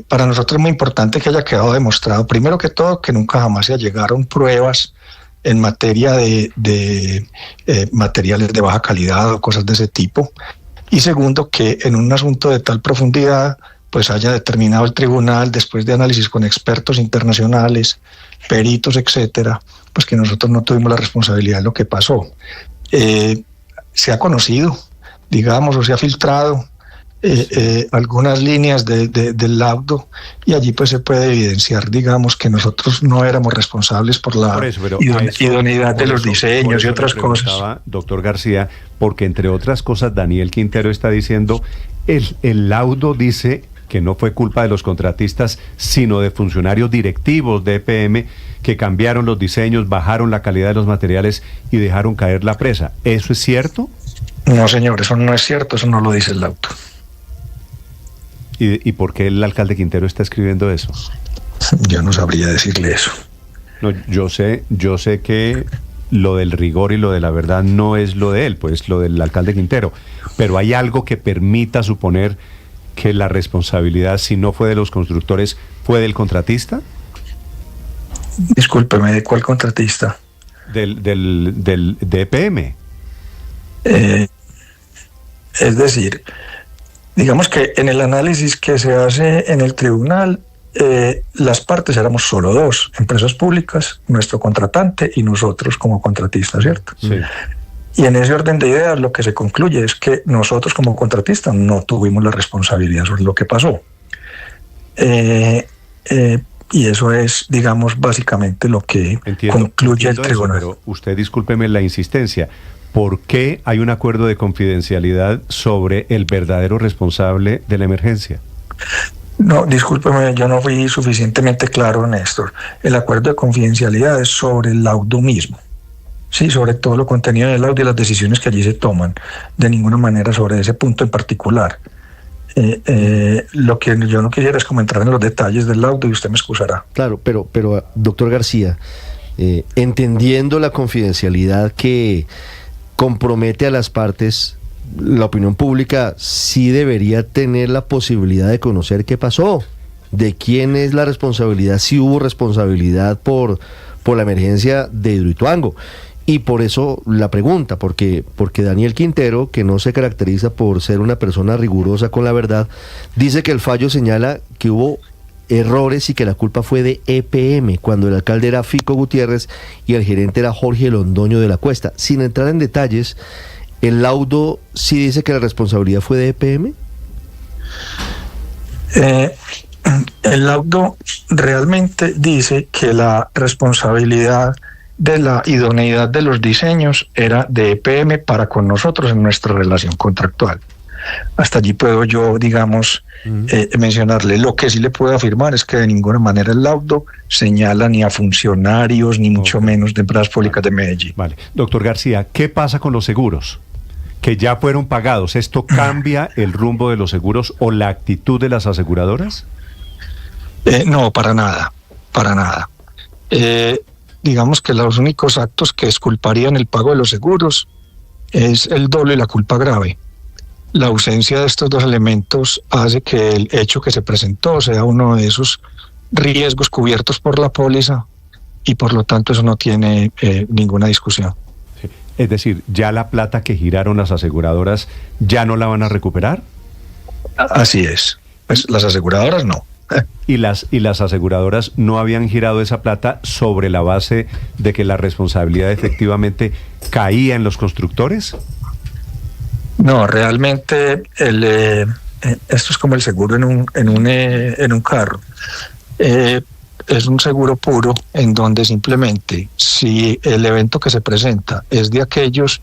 Para nosotros es muy importante que haya quedado demostrado, primero que todo, que nunca jamás se llegaron pruebas en materia de materiales de baja calidad o cosas de ese tipo. Y segundo, que en un asunto de tal profundidad pues haya determinado el tribunal, después de análisis con expertos internacionales, peritos, etcétera, pues que nosotros no tuvimos la responsabilidad de lo que pasó. Se ha conocido, digamos, o se ha filtrado algunas líneas del laudo, y allí pues se puede evidenciar, digamos, que nosotros no éramos responsables por la idoneidad de los diseños y otras cosas. Doctor García, porque entre otras cosas Daniel Quintero está diciendo, el laudo dice que no fue culpa de los contratistas, sino de funcionarios directivos de EPM que cambiaron los diseños, bajaron la calidad de los materiales y dejaron caer la presa. ¿Eso es cierto? No, señor, eso no es cierto, eso no lo dice el laudo. ¿Y por qué el alcalde Quintero está escribiendo eso? Yo no sabría decirle eso. No, yo sé que lo del rigor y lo de la verdad no es lo de él, pues lo del alcalde Quintero, pero hay algo que permita suponer que la responsabilidad, si no fue de los constructores, fue del contratista. Discúlpeme, ¿de cuál contratista? De EPM. Es decir, digamos que en el análisis que se hace en el tribunal, las partes éramos solo dos, empresas públicas, nuestro contratante y nosotros como contratistas, ¿cierto? Sí. Y en ese orden de ideas lo que se concluye es que nosotros como contratistas no tuvimos la responsabilidad sobre lo que pasó. Y eso es, digamos, básicamente lo que concluye el tribunal. Pero usted, discúlpeme la insistencia, ¿por qué hay un acuerdo de confidencialidad sobre el verdadero responsable de la emergencia? No, discúlpeme, yo no fui suficientemente claro, Néstor. El acuerdo de confidencialidad es sobre el laudo mismo. Sí, sobre todo lo contenido en el laudo y las decisiones que allí se toman. De ninguna manera sobre ese punto en particular. Lo que yo no quisiera es como entrar en los detalles del laudo y usted me excusará. Claro, pero doctor García, entendiendo la confidencialidad que compromete a las partes, la opinión pública sí debería tener la posibilidad de conocer qué pasó, de quién es la responsabilidad, si hubo responsabilidad por la emergencia de Hidroituango. Y por eso la pregunta, porque Daniel Quintero, que no se caracteriza por ser una persona rigurosa con la verdad, dice que el fallo señala que hubo errores y que la culpa fue de EPM, cuando el alcalde era Fico Gutiérrez y el gerente era Jorge Londoño de la Cuesta. Sin entrar en detalles, ¿el laudo sí dice que la responsabilidad fue de EPM? El laudo realmente dice que la responsabilidad de la idoneidad de los diseños era de EPM para con nosotros en nuestra relación contractual. Hasta allí puedo yo, digamos, mencionarle. Lo que sí le puedo afirmar es que de ninguna manera el laudo señala ni a funcionarios, ni mucho menos de empresas públicas de Medellín. Vale. Doctor García, ¿qué pasa con los seguros? Que ya fueron pagados. ¿Esto cambia el rumbo de los seguros o la actitud de las aseguradoras? No, para nada, para nada. Digamos que los únicos actos que exculparían el pago de los seguros es el dolo y la culpa grave. La ausencia de estos dos elementos hace que el hecho que se presentó sea uno de esos riesgos cubiertos por la póliza y por lo tanto eso no tiene ninguna discusión. Sí. Es decir, ¿ya la plata que giraron las aseguradoras ya no la van a recuperar? Así es. Pues las aseguradoras no. ¿Y las aseguradoras no habían girado esa plata sobre la base de que la responsabilidad efectivamente caía en los constructores? No, realmente esto es como el seguro en un carro. Es un seguro puro en donde simplemente si el evento que se presenta es de aquellos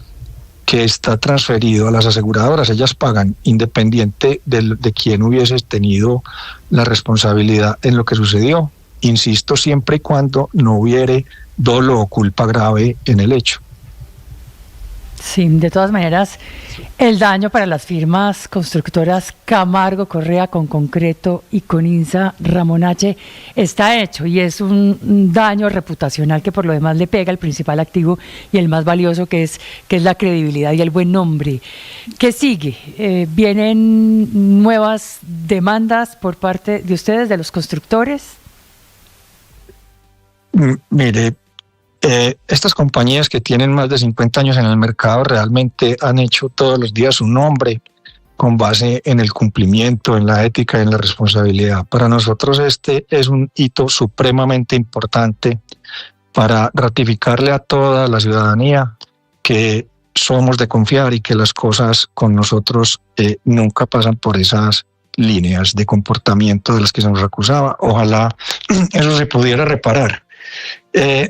que está transferido a las aseguradoras, ellas pagan independiente de quién hubiese tenido la responsabilidad en lo que sucedió. Insisto, siempre y cuando no hubiere dolo o culpa grave en el hecho. Sí, de todas maneras, el daño para las firmas constructoras Camargo Correa con Concreto y con INSA Ramón H. está hecho y es un daño reputacional que por lo demás le pega al principal activo y el más valioso que es la credibilidad y el buen nombre. ¿Qué sigue? ¿Vienen nuevas demandas por parte de ustedes, de los constructores? Mire, estas compañías que tienen más de 50 años en el mercado realmente han hecho todos los días un nombre con base en el cumplimiento, en la ética y en la responsabilidad. Para nosotros este es un hito supremamente importante para ratificarle a toda la ciudadanía que somos de confiar y que las cosas con nosotros nunca pasan por esas líneas de comportamiento de las que se nos acusaba. Ojalá eso se pudiera reparar.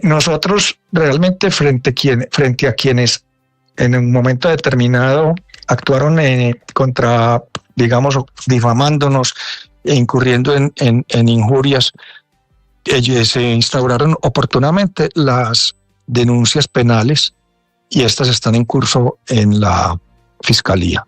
Nosotros realmente frente a quienes en un momento determinado actuaron contra, digamos, difamándonos e incurriendo en injurias, se instauraron oportunamente las denuncias penales y estas están en curso en la Fiscalía.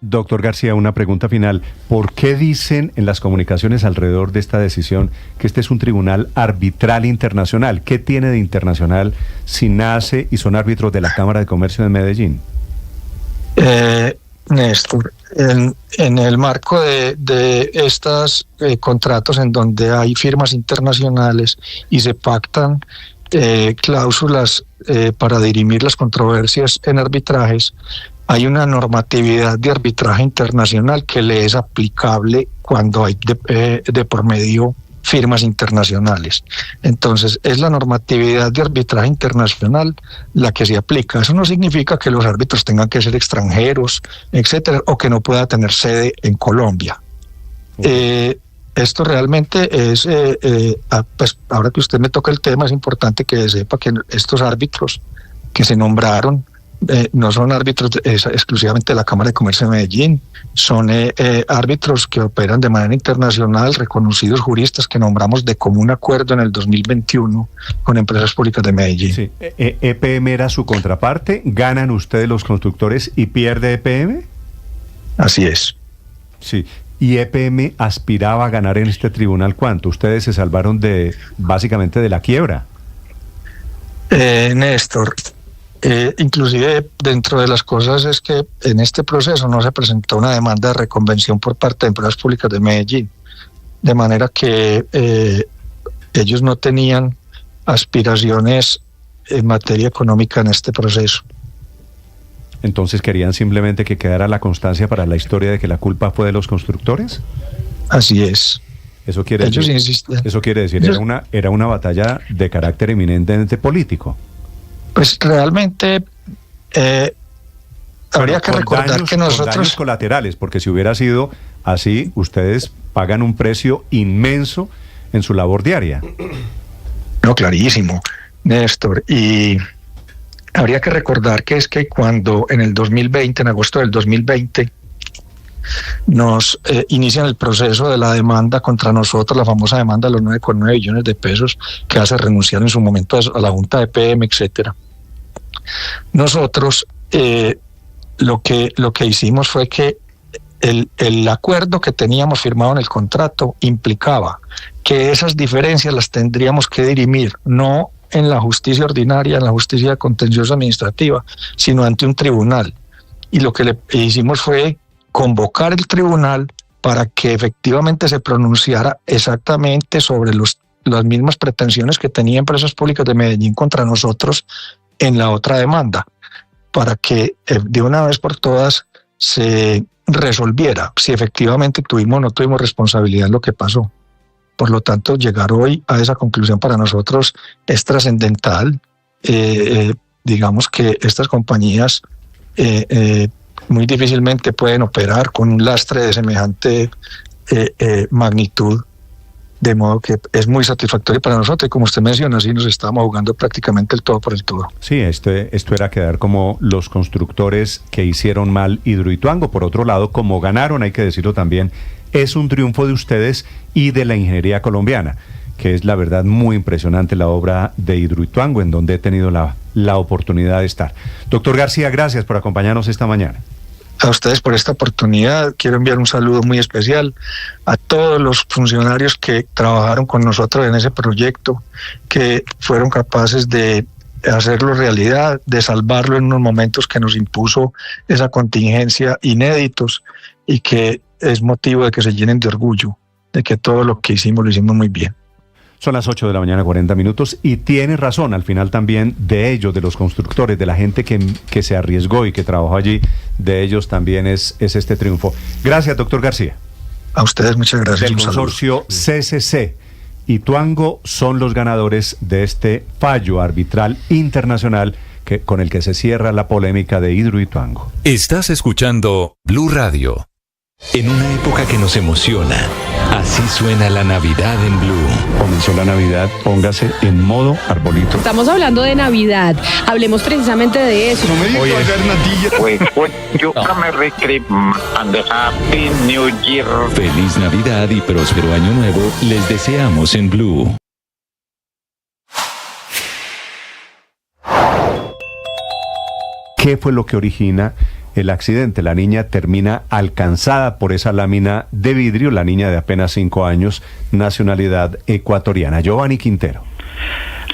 Doctor García, una pregunta final. ¿Por qué dicen en las comunicaciones alrededor de esta decisión que este es un tribunal arbitral internacional? ¿Qué tiene de internacional si nace y son árbitros de la Cámara de Comercio de Medellín? Néstor, en el marco de estos contratos en donde hay firmas internacionales y se pactan cláusulas para dirimir las controversias en arbitrajes, hay una normatividad de arbitraje internacional que le es aplicable cuando hay de por medio firmas internacionales. Entonces, es la normatividad de arbitraje internacional la que se aplica. Eso no significa que los árbitros tengan que ser extranjeros, etcétera, o que no pueda tener sede en Colombia. Esto realmente es, pues ahora que usted me toca el tema, es importante que sepa que estos árbitros que se nombraron no son árbitros exclusivamente de la Cámara de Comercio de Medellín, son árbitros que operan de manera internacional, reconocidos juristas que nombramos de común acuerdo en el 2021 con Empresas Públicas de Medellín. Sí. ¿EPM era su contraparte? ¿Ganan ustedes los constructores y pierde EPM? Así es. Sí. ¿Y EPM aspiraba a ganar en este tribunal cuánto? Ustedes se salvaron básicamente de la quiebra. Néstor, inclusive dentro de las cosas es que en este proceso no se presentó una demanda de reconvención por parte de Empresas Públicas de Medellín, de manera que ellos no tenían aspiraciones en materia económica en este proceso. Entonces querían simplemente que quedara la constancia para la historia de que la culpa fue de los constructores. Así es. Eso quiere decir, era una batalla de carácter eminentemente político. Pues realmente habría que recordar que nosotros... daños colaterales, porque si hubiera sido así, ustedes pagan un precio inmenso en su labor diaria. No, clarísimo, Néstor. Y habría que recordar que es que cuando en el 2020, en agosto del 2020, nos inician el proceso de la demanda contra nosotros, la famosa demanda de los 9,9 billones de pesos que hace renunciar en su momento a la Junta de PM, etcétera. Nosotros lo que hicimos fue que el acuerdo que teníamos firmado en el contrato implicaba que esas diferencias las tendríamos que dirimir no en la justicia ordinaria, en la justicia contenciosa administrativa, sino ante un tribunal. Y lo que le hicimos fue convocar el tribunal para que efectivamente se pronunciara exactamente sobre las mismas pretensiones que tenía Empresas Públicas de Medellín contra nosotros en la otra demanda, para que de una vez por todas se resolviera si efectivamente tuvimos o no tuvimos responsabilidad en lo que pasó. Por lo tanto, llegar hoy a esa conclusión para nosotros es trascendental. Digamos que estas compañías muy difícilmente pueden operar con un lastre de semejante magnitud, de modo que es muy satisfactorio para nosotros, y como usted menciona, así nos estamos jugando prácticamente el todo por el todo. Sí, esto era quedar como los constructores que hicieron mal Hidroituango. Por otro lado, como ganaron, hay que decirlo también, es un triunfo de ustedes y de la ingeniería colombiana, que es la verdad muy impresionante la obra de Hidroituango, en donde he tenido la oportunidad de estar. Doctor García, gracias por acompañarnos esta mañana. A ustedes por esta oportunidad. Quiero enviar un saludo muy especial a todos los funcionarios que trabajaron con nosotros en ese proyecto, que fueron capaces de hacerlo realidad, de salvarlo en unos momentos que nos impuso esa contingencia inéditos, y que es motivo de que se llenen de orgullo de que todo lo que hicimos lo hicimos muy bien. Son las 8 de la mañana, 40 minutos, y tiene razón al final también de ellos, de los constructores, de la gente que se arriesgó y que trabajó allí, de ellos también es este triunfo. Gracias, doctor García. A ustedes muchas gracias. Del consorcio CCC y Tuango son los ganadores de este fallo arbitral internacional con el que se cierra la polémica de Hidroituango. Estás escuchando Blue Radio. En una época que nos emociona, así suena la Navidad en Blue. Comenzó la Navidad, póngase en modo arbolito. Estamos hablando de Navidad, hablemos precisamente de eso. No me digas You come Merry Christmas and Happy New Year. Feliz Navidad y próspero año nuevo les deseamos en Blue. ¿Qué fue lo que origina el accidente? La niña termina alcanzada por esa lámina de vidrio, la niña de apenas 5 años, nacionalidad ecuatoriana. Giovanni Quintero.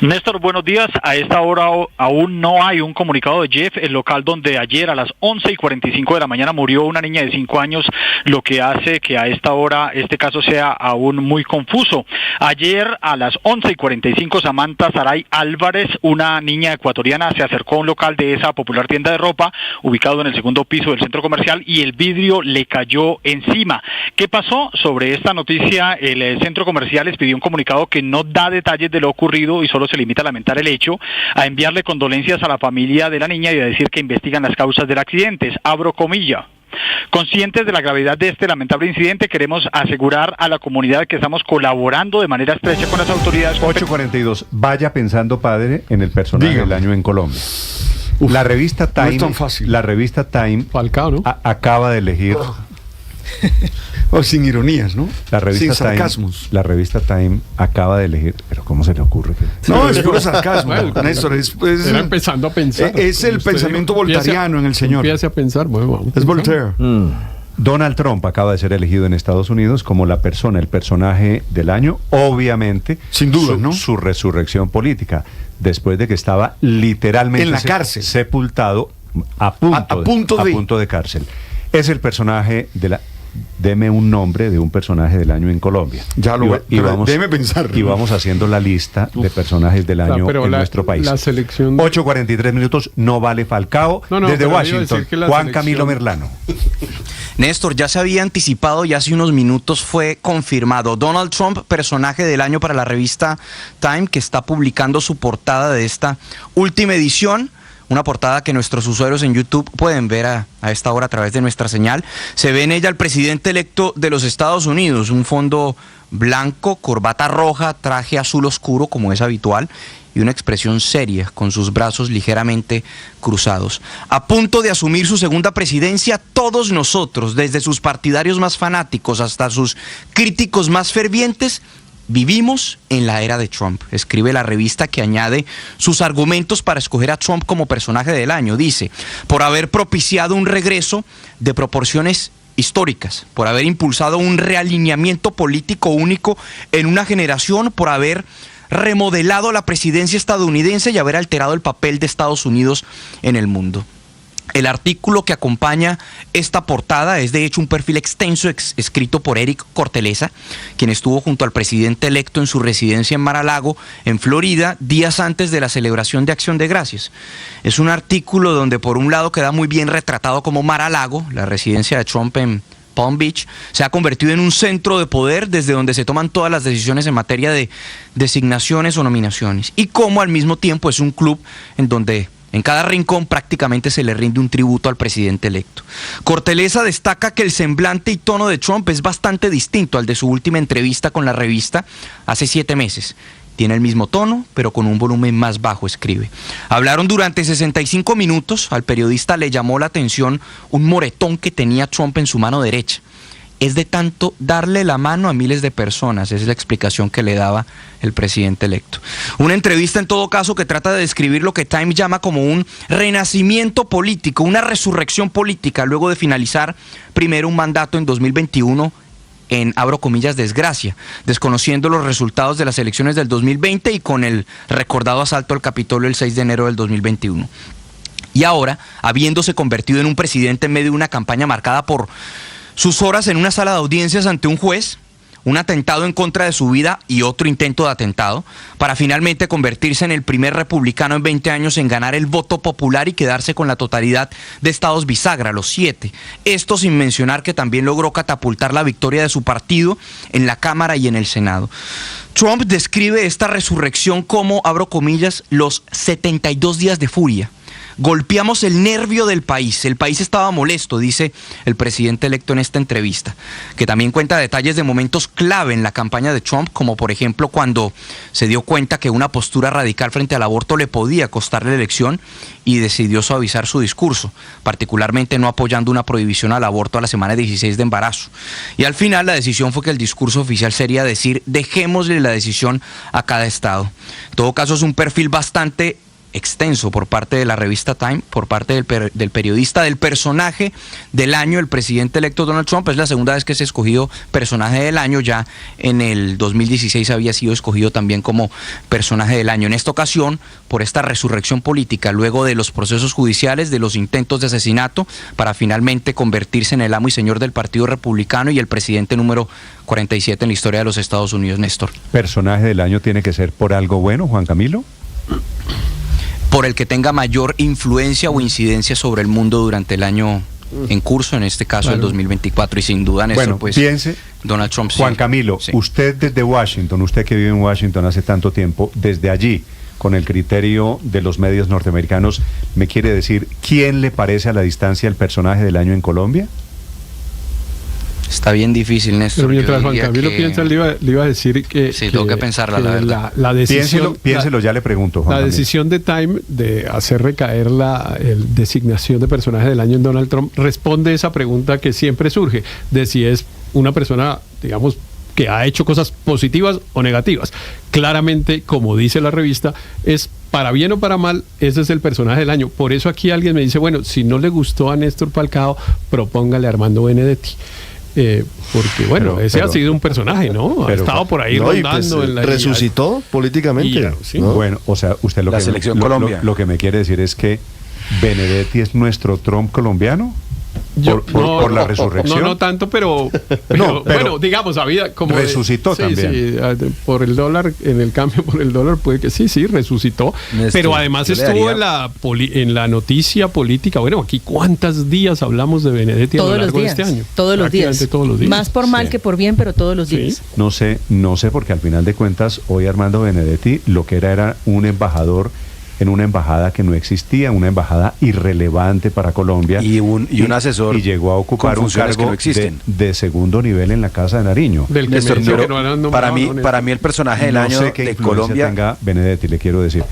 Néstor, buenos días. A esta hora aún no hay un comunicado de Jeff, el local donde ayer a las 11:45 de la mañana murió una niña de 5 años, lo que hace que a esta hora este caso sea aún muy confuso. Ayer a las 11:45 Samantha Saray Álvarez, una niña ecuatoriana, se acercó a un local de esa popular tienda de ropa ubicado en el segundo piso del centro comercial y el vidrio le cayó encima. ¿Qué pasó? Sobre esta noticia el centro comercial les pidió un comunicado que no da detalles de lo ocurrido y solo se limita a lamentar el hecho, a enviarle condolencias a la familia de la niña y a decir que investigan las causas del accidente. Abro comilla. Conscientes de la gravedad de este lamentable incidente, queremos asegurar a la comunidad que estamos colaborando de manera estrecha con las autoridades. 8:42. Vaya pensando, padre, en el personaje del año en Colombia. La revista Time, no es tan fácil. La revista Time Falcao, ¿no? Acaba de elegir... sin ironías, ¿no? La revista sin sarcasmos. La revista Time acaba de elegir, pero ¿cómo se le ocurre? No, es puro sarcasmo, Néstor. Era empezando a pensar. Es el pensamiento voltairiano en el señor. Empiece a pensar, bueno, vamos. Es Voltaire. Donald Trump acaba de ser elegido en Estados Unidos como el personaje del año, obviamente, sin duda, ¿no? Su resurrección política, después de que estaba literalmente en la cárcel, sepultado a punto de cárcel. Es el personaje de la... Deme un nombre de un personaje del año en Colombia. Ya lo déjeme pensar. Y vamos haciendo la lista de personajes del año en nuestro país. La selección... 8:43 minutos, no vale Falcao. Desde Washington, Juan Camilo Merlano. Néstor, ya se había anticipado y hace unos minutos fue confirmado. Donald Trump, personaje del año para la revista Time, que está publicando su portada de esta última edición. Una portada que nuestros usuarios en YouTube pueden ver a esta hora a través de nuestra señal. Se ve en ella el presidente electo de los Estados Unidos, un fondo blanco, corbata roja, traje azul oscuro como es habitual y una expresión seria con sus brazos ligeramente cruzados. A punto de asumir su segunda presidencia, todos nosotros, desde sus partidarios más fanáticos hasta sus críticos más fervientes, vivimos en la era de Trump, escribe la revista, que añade sus argumentos para escoger a Trump como personaje del año. Dice, por haber propiciado un regreso de proporciones históricas, por haber impulsado un realineamiento político único en una generación, por haber remodelado la presidencia estadounidense y haber alterado el papel de Estados Unidos en el mundo. El artículo que acompaña esta portada es de hecho un perfil extenso escrito por Eric Corteleza, quien estuvo junto al presidente electo en su residencia en Mar-a-Lago, en Florida, días antes de la celebración de Acción de Gracias. Es un artículo donde por un lado queda muy bien retratado como Mar-a-Lago, la residencia de Trump en Palm Beach, se ha convertido en un centro de poder desde donde se toman todas las decisiones en materia de designaciones o nominaciones, y como al mismo tiempo es un club en donde en cada rincón prácticamente se le rinde un tributo al presidente electo. Cortellessa destaca que el semblante y tono de Trump es bastante distinto al de su última entrevista con la revista hace 7 meses. Tiene el mismo tono, pero con un volumen más bajo, escribe. Hablaron durante 65 minutos. Al periodista le llamó la atención un moretón que tenía Trump en su mano derecha. Es de tanto darle la mano a miles de personas, es la explicación que le daba el presidente electo. Una entrevista en todo caso que trata de describir lo que Time llama como un renacimiento político, una resurrección política, luego de finalizar primero un mandato en 2021 en, abro comillas, desgracia, desconociendo los resultados de las elecciones del 2020 y con el recordado asalto al Capitolio el 6 de enero del 2021. Y ahora, habiéndose convertido en un presidente en medio de una campaña marcada por sus horas en una sala de audiencias ante un juez, un atentado en contra de su vida y otro intento de atentado, para finalmente convertirse en el primer republicano en 20 años en ganar el voto popular y quedarse con la totalidad de estados bisagra, los 7. Esto sin mencionar que también logró catapultar la victoria de su partido en la Cámara y en el Senado. Trump describe esta resurrección como, abro comillas, los 72 días de furia. Golpeamos el nervio del país. El país estaba molesto, dice el presidente electo en esta entrevista, que también cuenta detalles de momentos clave en la campaña de Trump, como por ejemplo cuando se dio cuenta que una postura radical frente al aborto le podía costar la elección y decidió suavizar su discurso, particularmente no apoyando una prohibición al aborto a la semana 16 de embarazo. Y al final la decisión fue que el discurso oficial sería decir, dejémosle la decisión a cada estado. En todo caso, es un perfil bastante extenso por parte de la revista Time, por parte del periodista, del personaje del año, el presidente electo Donald Trump. Es la segunda vez que se ha escogido personaje del año, ya en el 2016 había sido escogido también como personaje del año. En esta ocasión, por esta resurrección política, luego de los procesos judiciales, de los intentos de asesinato, para finalmente convertirse en el amo y señor del Partido Republicano y el presidente número 47 en la historia de los Estados Unidos, Néstor. ¿Personaje del año tiene que ser por algo bueno, Juan Camilo? Por el que tenga mayor influencia o incidencia sobre el mundo durante el año en curso, en este caso el 2024, y sin duda, Néstor, pues piense, Donald Trump. Juan Camilo, sí. Usted desde Washington, usted que vive en Washington hace tanto tiempo, desde allí, con el criterio de los medios norteamericanos, ¿me quiere decir quién le parece a la distancia el personaje del año en Colombia? Está bien difícil, Néstor. Pero mientras Juan Camilo piensa, le iba a decir que... Sí, tengo que pensarla, la verdad. La decisión... Piénselo, ya le pregunto, Juan La Camilo. decisión de Time de hacer recaer la designación de personaje del año en Donald Trump responde a esa pregunta que siempre surge, de si es una persona, digamos, que ha hecho cosas positivas o negativas. Claramente, como dice la revista, es para bien o para mal, ese es el personaje del año. Por eso aquí alguien me dice, bueno, si no le gustó a Néstor Falcao, propóngale a Armando Benedetti. Porque bueno, ese ha sido un personaje, ¿no? Ha estado por ahí rondando pues, en la resucitó políticamente. Sí. ¿No? Bueno, o sea, usted lo que me quiere decir es que Benedetti es nuestro Trump colombiano. Por la resurrección. No tanto, pero bueno, digamos, había como resucitó también. Sí, por el dólar, en el cambio por el dólar puede que sí, resucitó. Néstor, pero además estuvo en la noticia política. Bueno, aquí cuántos días hablamos de Benedetti todos a lo largo los días, de este año. Todos los días. Más por mal que por bien, pero todos los días. No sé, porque al final de cuentas, hoy Armando Benedetti lo que era un embajador en una embajada que no existía, una embajada irrelevante para Colombia. Y un asesor. Y llegó a ocupar un cargo no de segundo nivel en la Casa de Nariño. Del Néstor, para mí el personaje del año de Colombia tenga Benedetti, le quiero decir.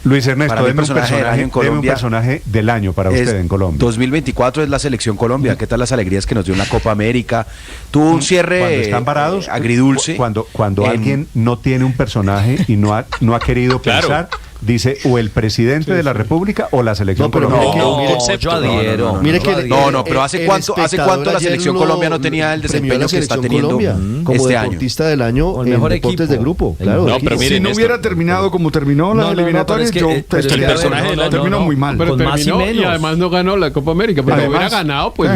Luis Ernesto, deme un personaje del año para usted en Colombia. 2024 es la selección Colombia. ¿Qué tal las alegrías que nos dio en la Copa América? Tuvo un cierre cuando están parados, agridulce. Cuando alguien no tiene un personaje y no ha querido pensar, dice o el presidente de la República o la selección colombiana. Yo adhiero. Pero ¿hace cuánto la selección Colombia no tenía el desempeño que está teniendo como este año? Deportista del año en deportes de grupo. Claro, pero si no hubiera terminado como terminó la eliminatoria, el personaje terminó muy mal. Pero terminó y además no ganó la Copa América. Pero si hubiera ganado, pues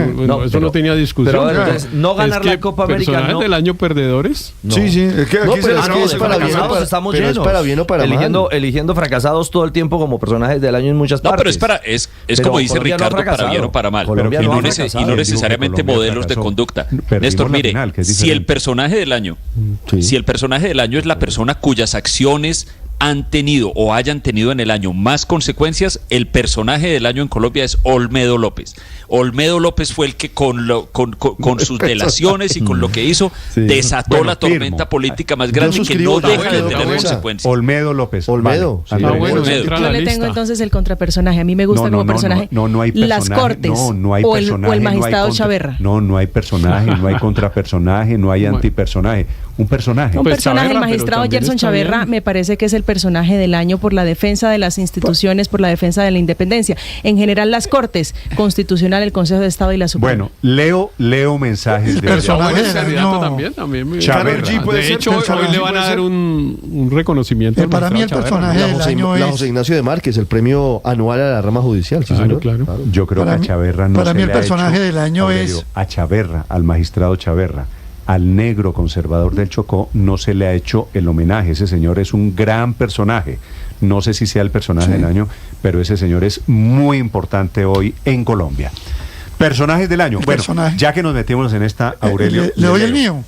eso no tenía discusión. Pero entonces, no ganar la Copa América. ¿Personajes del año perdedores? Sí, es que aquí es para bien o para mal. Estamos llenos. Eligiendo fracaso. fracasados todo el tiempo como personajes del año en muchas partes. No, pero es como dice Colombia Ricardo, para bien o para mal. Colombia Y no no, ha fracasado. y no necesariamente modelos de conducta. Néstor, mire, si el personaje del año, si el personaje del año es la persona cuyas acciones han tenido o hayan tenido en el año más consecuencias, el personaje del año en Colombia es Olmedo López. Olmedo López fue el que con sus delaciones y con lo que hizo desató la tormenta política más grande que no deja de tener consecuencias. Olmedo López. Olmedo. Vale. Yo le tengo entonces el contrapersonaje. A mí me gusta como personaje. No hay las personaje. Cortes No hay o personaje. el magistrado no hay Chaverra. No hay personaje, no hay contrapersonaje, no hay antipersonaje. Un personaje. Un personaje, el magistrado Gerson Chaverra, me parece que es el personaje del año por la defensa de las instituciones, por la defensa de la independencia. En general, las Cortes Constitucional, el Consejo de Estado y la Suprema. Bueno, leo mensajes de personaje también. De hecho, hoy le van a dar un reconocimiento. Para mí el personaje del año es José Ignacio de Márquez, el premio anual a la rama judicial. ¿Sí, señor? Claro. Yo creo que a Chaverra no para se mí le el personaje ha hecho, del año Aurelio, es a Chaverra, al magistrado Chaverra, al negro conservador del Chocó, no se le ha hecho el homenaje. Ese señor es un gran personaje. No sé si sea el personaje del año, pero ese señor es muy importante hoy en Colombia. Personajes del año. Ya que nos metimos en esta, Aurelio. ¿Le doy el mío?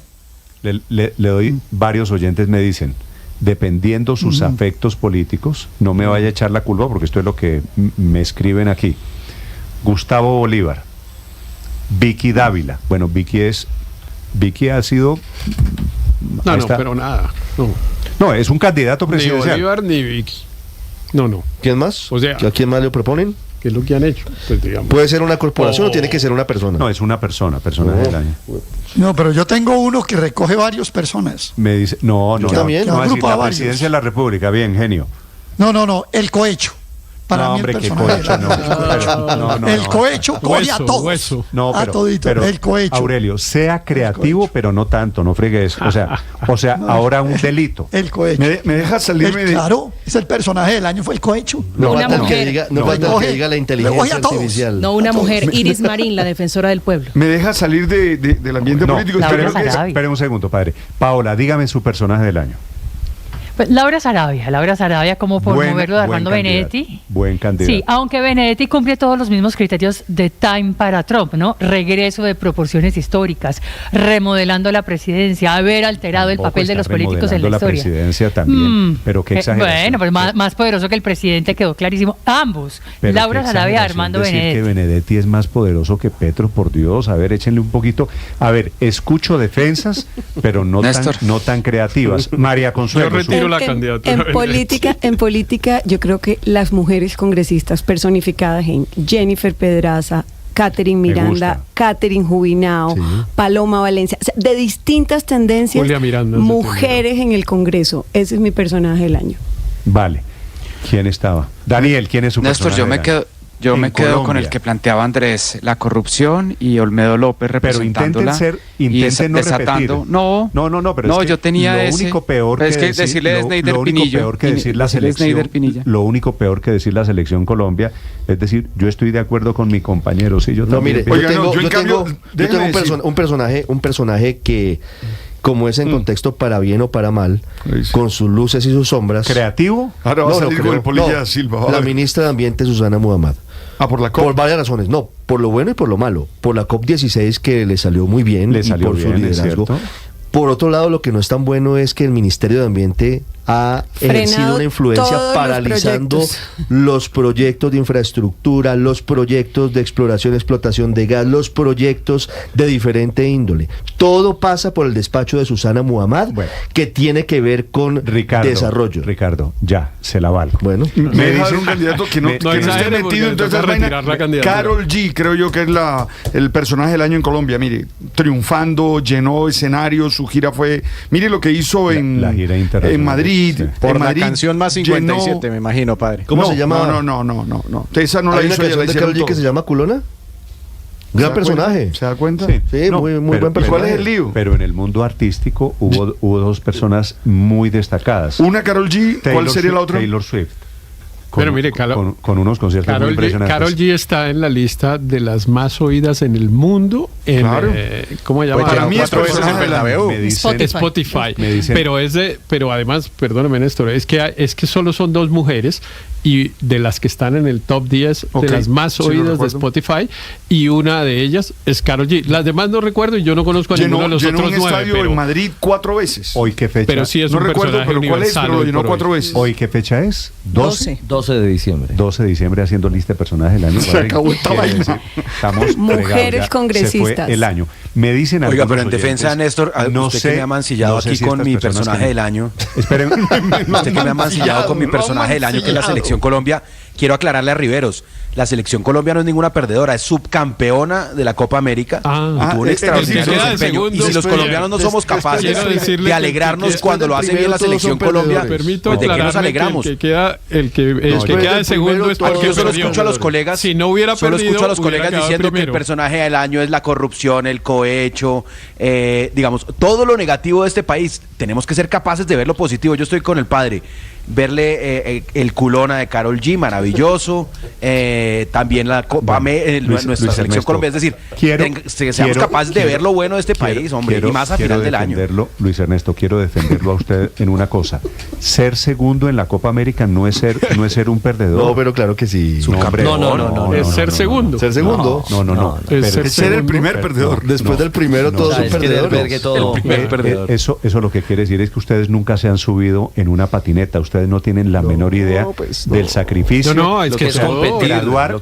Le doy, varios oyentes me dicen, dependiendo sus afectos políticos, no me vaya a echar la culpa porque esto es lo que me escriben aquí. Gustavo Bolívar, Vicky Dávila. Bueno, Vicky ha sido... No, pero nada. No, es un candidato presidencial. Ni Bolívar ni Vicky. No. ¿Quién más? O sea, ¿a quién más le proponen? ¿Qué es lo que han hecho? Pues, digamos. ¿Puede ser una corporación o tiene que ser una persona? No, es una persona del año. No, pero yo tengo uno que recoge varias personas. Me dice, no, también. No, la presidencia de la República, bien, genio. No, el cohecho. Para mí hombre, el personaje. El cohecho coge a todos. No, pero el cohecho. Aurelio, sea creativo, pero no tanto, no fregue eso. O sea, ahora un delito. El cohecho. ¿Me deja salirme de...? Claro, es el personaje del año, fue el cohecho. No falta que diga la inteligencia artificial. No, una mujer, Iris Marín, la defensora del pueblo. ¿Me deja salir del ambiente político? Espere un segundo, padre. Paola, dígame su personaje del año. Pues Laura Sarabia, como por moverlo de Armando Benedetti. Buen candidato. Sí, aunque Benedetti cumple todos los mismos criterios de Time para Trump, ¿no? Regreso de proporciones históricas, remodelando la presidencia, haber alterado el papel de los políticos en la historia. La presidencia también, pero qué exageración. Bueno, pues más poderoso que el presidente quedó clarísimo. Ambos, pero Laura Sarabia, Armando Benedetti. Que Benedetti es más poderoso que Petro, por Dios. A ver, échenle un poquito. A ver, escucho defensas, pero no tan creativas. María Consuelo. En política, yo creo que las mujeres congresistas personificadas en Jennifer Pedraza, Catherine Miranda, Catherine Jubinao, Paloma Valencia, o sea, de distintas tendencias, mujeres en el Congreso. Ese es mi personaje del año. Vale. ¿Quién estaba? Daniel, ¿quién es su personaje? Néstor, yo me quedo con el que planteaba Andrés, la corrupción, y Olmedo López representándola. Pero intenten no desatando. Repetir. No, pero no, es que yo tenía lo único peor que decirle Snyder Pinillo. Lo único peor que decir la selección Colombia es decir, yo estoy de acuerdo con mi compañero. Sí, yo también. Yo tengo un personaje que, como es en contexto para bien o para mal, con sus luces y sus sombras. ¿Creativo? Ahora va a salir con el Polilla Silva. La ministra de Ambiente, Susana Muhammad. ¿Por la COP? Por varias razones. No, por lo bueno y por lo malo. Por la COP16, que le salió muy bien, por su liderazgo. Por otro lado, lo que no es tan bueno es que el Ministerio de Ambiente ha ejercido una influencia paralizando los proyectos de infraestructura, los proyectos de exploración y explotación de gas, los proyectos de diferente índole. Todo pasa por el despacho de Susana Muhammad, que tiene que ver con desarrollo. Ricardo, ya, se la valgo. Bueno, me dice un candidato que no esté metido en toda esa vaina. Karol G, creo yo que es el personaje del año en Colombia. Mire, triunfando, llenó escenarios, su gira fue... Mire lo que hizo la gira internacional. En Madrid. Por la canción más 57, me imagino, padre. ¿Cómo se llama? No. Esa no la hizo ella, la hicieron de Karol G que se llama Culona. Gran personaje. ¿Se da cuenta? Sí, muy buen personaje. ¿Cuál es el lío? Pero en el mundo artístico hubo dos personas muy destacadas. Una Karol G, ¿cuál sería la otra? Taylor Swift. Pero mire, con unos conciertos muy impresionantes. Karol G está en la lista de las más oídas en el mundo. ¿Cómo se llama? Para mí es Spotify. Pero además, perdóname, Néstor, es que solo son 2 mujeres y de las que están en el top 10 de las más oídas de Spotify, y una de ellas es Karol G. Las demás no recuerdo y yo no conozco a ninguno de los otros 9. Estadio en Madrid 4 veces. ¿Hoy qué fecha? Pero sí es no recuerdo, pero ¿cuál es? Pero lo llenó 4 veces. ¿Hoy qué fecha es? 12 de diciembre. 12 de diciembre haciendo lista de personajes del año. Se acabó esta vaina. Estamos mujeres congresistas. Se fue el año. Me dicen Oiga, pero en defensa de Néstor, usted que me ha mancillado aquí con mi personaje del año. Esperen. Usted que me ha mancillado con mi personaje del año, que es la Selección Colombia. Quiero aclararle a Riveros, la Selección Colombia no es ninguna perdedora, es subcampeona de la Copa América y tuvo un extraordinario desempeño. Y si los colombianos no somos capaces de alegrarnos cuando lo hace bien la Selección Colombia, pues ¿de qué nos alegramos? El que queda de segundo es porque yo solo escucho a los colegas, si no hubiera perdido, escucho a los colegas diciendo que el personaje del año es la corrupción, el cohecho, digamos, todo lo negativo de este país. Tenemos que ser capaces de ver lo positivo. Yo estoy con el padre. Verle el culona de Karol G, maravilloso, también la Copa nuestra Selección Colombia, es decir, seamos capaces de ver lo bueno de este país, hombre, y más a final del año. Luis Ernesto, quiero defenderlo a usted en una cosa: ser segundo en la Copa América no es ser un perdedor. No, pero claro que sí. No, es ser segundo. Ser segundo. No. Es ser el primer perdedor. Después del primero todos son perdedores. El primer perdedor. Eso lo que quiere decir es que ustedes nunca se han subido en una patineta. Ustedes no tienen la menor idea del sacrificio. Es que es competir, graduar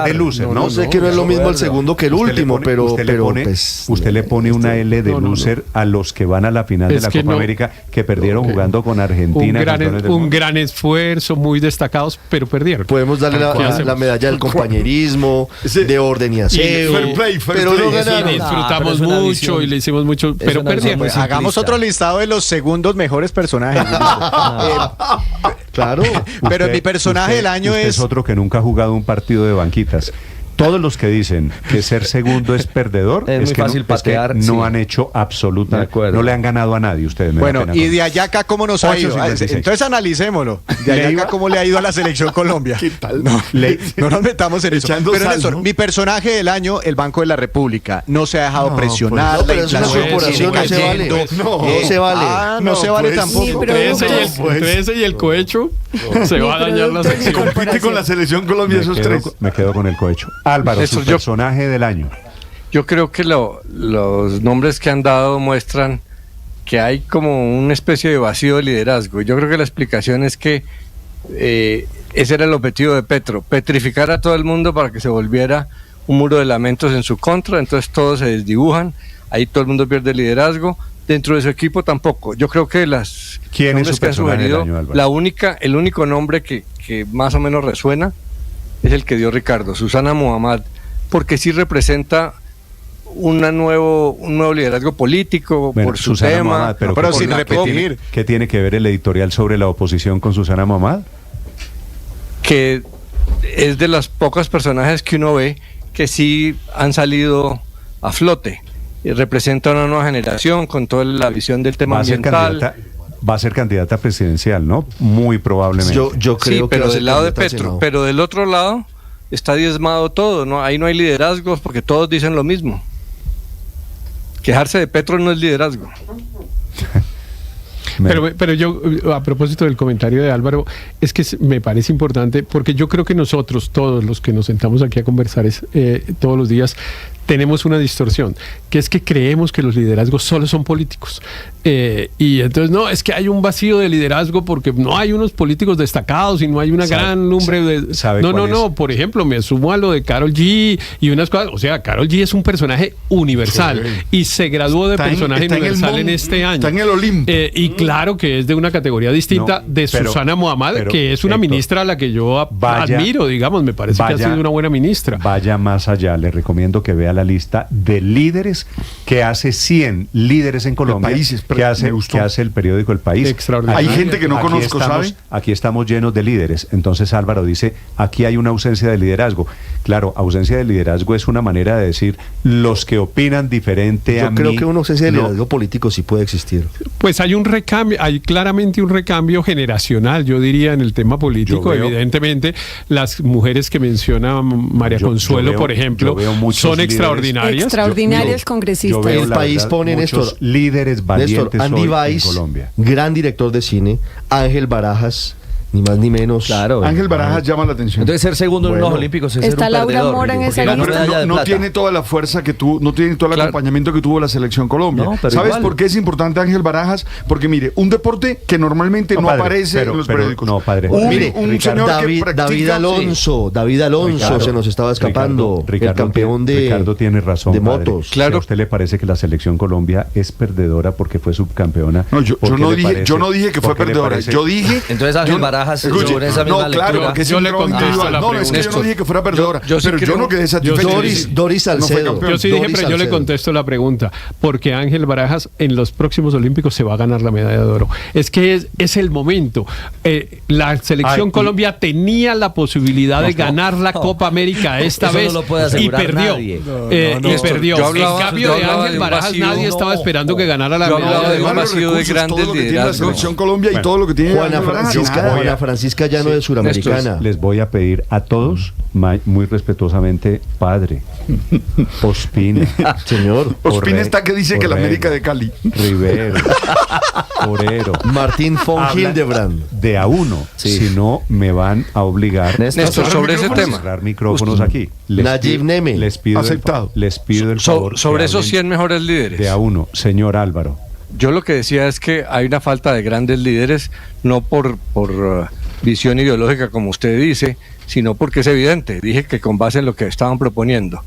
de loser. No sé que no es lo mismo el segundo que el último, pero usted le pone una L de loser a los que van a la final de la Copa América, que perdieron jugando con Argentina. Un gran esfuerzo, muy destacados, pero perdieron. Podemos darle la medalla del compañerismo, de orden y aseo, pero no ganaron. Disfrutamos mucho y le hicimos mucho, pero perdieron. Hagamos otro listado de los segundos mejores personajes. Claro. Pero mi personaje del año es otro que nunca ha jugado un partido de banquitas. Todos los que dicen que ser segundo es perdedor es que fácil patear, no han hecho absolutamente, no le han ganado a nadie ustedes. Bueno, y de allá acá cómo nos ha ido. Entonces analicémoslo. De allá acá cómo le ha ido a la Selección Colombia. ¿Qué tal? No nos metamos en eso. Pero Néstor, mi personaje del año, el Banco de la República, no se ha dejado presionar. Pero es una corporación, no se vale. No se vale. No se vale tampoco. Ese y el cohecho se va a dañar la sección. Compite con la Selección Colombia esos tres. Me quedo con el cohecho. Álvaro, su personaje del año. Yo creo que los nombres que han dado muestran que hay como una especie de vacío de liderazgo. Yo creo que la explicación es que ese era el objetivo de Petro, petrificar a todo el mundo para que se volviera un muro de lamentos en su contra, entonces todos se desdibujan, ahí todo el mundo pierde el liderazgo, dentro de su equipo tampoco. Yo creo que ¿Quién es su personaje del año, Álvaro? el único nombre que más o menos resuena es el que dio Ricardo, Susana Muhammad, porque sí representa un nuevo liderazgo político, por su Susana tema. Muhammad, pero sin repetir. ¿Qué tiene que ver el editorial sobre la oposición con Susana Muhammad? Que es de los pocos personajes que uno ve que sí han salido a flote. Y representa una nueva generación con toda la visión del tema ambiental. Va a ser candidata presidencial, ¿no? Muy probablemente. Yo creo sí, pero del lado de Petro. Pero del otro lado está diezmado todo, ¿no? Ahí no hay liderazgos porque todos dicen lo mismo. Quejarse de Petro no es liderazgo. Pero yo, a propósito del comentario de Álvaro, es que me parece importante porque yo creo que nosotros, todos los que nos sentamos aquí a conversar todos los días, tenemos una distorsión, que es que creemos que los liderazgos solo son políticos. Y entonces, no, es que hay un vacío de liderazgo porque no hay unos políticos destacados y no hay una gran lumbre de... No, por ejemplo, me sumo a lo de Karol G y unas cosas, o sea, Karol G es un personaje universal y se graduó de personaje universal en este año. Está en el Olimpo. Y claro que es de una categoría distinta Susana Muhammad, que es una ministra a la que yo admiro, digamos, me parece que ha sido una buena ministra. Vaya más allá, le recomiendo que vea la lista de líderes que hace 100 líderes en Colombia, que hace el periódico El País. Hay gente que no conozco, ¿sabe? Aquí estamos llenos de líderes. Entonces Álvaro dice, aquí hay una ausencia de liderazgo. Claro, ausencia de liderazgo es una manera de decir los que opinan diferente a mí. Yo creo que una ausencia de liderazgo político sí puede existir. Pues hay un recambio, hay claramente un recambio generacional, yo diría, en el tema político. Evidentemente, las mujeres que menciona María Consuelo, por ejemplo, son extraordinarias. Extraordinarias congresistas. El país pone, Néstor, líderes valientes Andy hoy Weiss, en Colombia. gran director de cine, Ángel Barajas, ni más ni menos. Claro. Ángel Barajas llama la atención. Entonces ser segundo en los Olímpicos es está ser un Laura perdedor. Mora en esa lista. No tiene toda la fuerza que tuvo, no tiene todo el acompañamiento que tuvo la selección Colombia. ¿Sabes por qué es importante Ángel Barajas? Porque mire, un deporte que normalmente no aparece en los periódicos. No, padre. Mire, un señor David Alonso Ricardo, se nos estaba escapando. El campeón de Ricardo tiene razón, de motos. Claro. Si a usted le parece que la selección Colombia es perdedora porque fue subcampeona. No, yo no dije que fue perdedora. Yo dije. Entonces Ángel Barajas no, claro, que yo le contesto la pregunta. No, es que yo no dije que fuera perdedora, pero yo no quedé satisfecho. Doris Salcedo. Yo sí dije, pero yo le contesto la pregunta, porque Ángel Barajas en los próximos Olímpicos se va a ganar la medalla de oro. Es que es el momento. La selección Colombia tenía la posibilidad de ganar la Copa América esta vez y perdió. Y perdió. En cambio de Ángel Barajas nadie estaba esperando que ganara la medalla de oro. Todo lo que tiene la selección Colombia y todo lo que tiene Juana Francisca Llano de Suramericana. Les voy a pedir a todos, muy respetuosamente, padre, Ospina. Señor. Ospina está que dice que la América de Cali. Rivero, Forero. Martín von Hildebrand. De a uno. Si no, me van a obligar. Néstor, sobre ese tema. Cerrar micrófonos aquí. Nayib Neme. Les pido el favor. Sobre esos 100 mejores líderes. De a uno, señor Álvaro. Yo lo que decía es que hay una falta de grandes líderes, no por visión ideológica, como usted dice, sino porque es evidente. Dije que con base en lo que estaban proponiendo.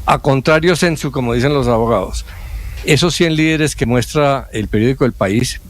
A contrario sensu, como dicen los abogados, esos 100 líderes que muestra el periódico El País,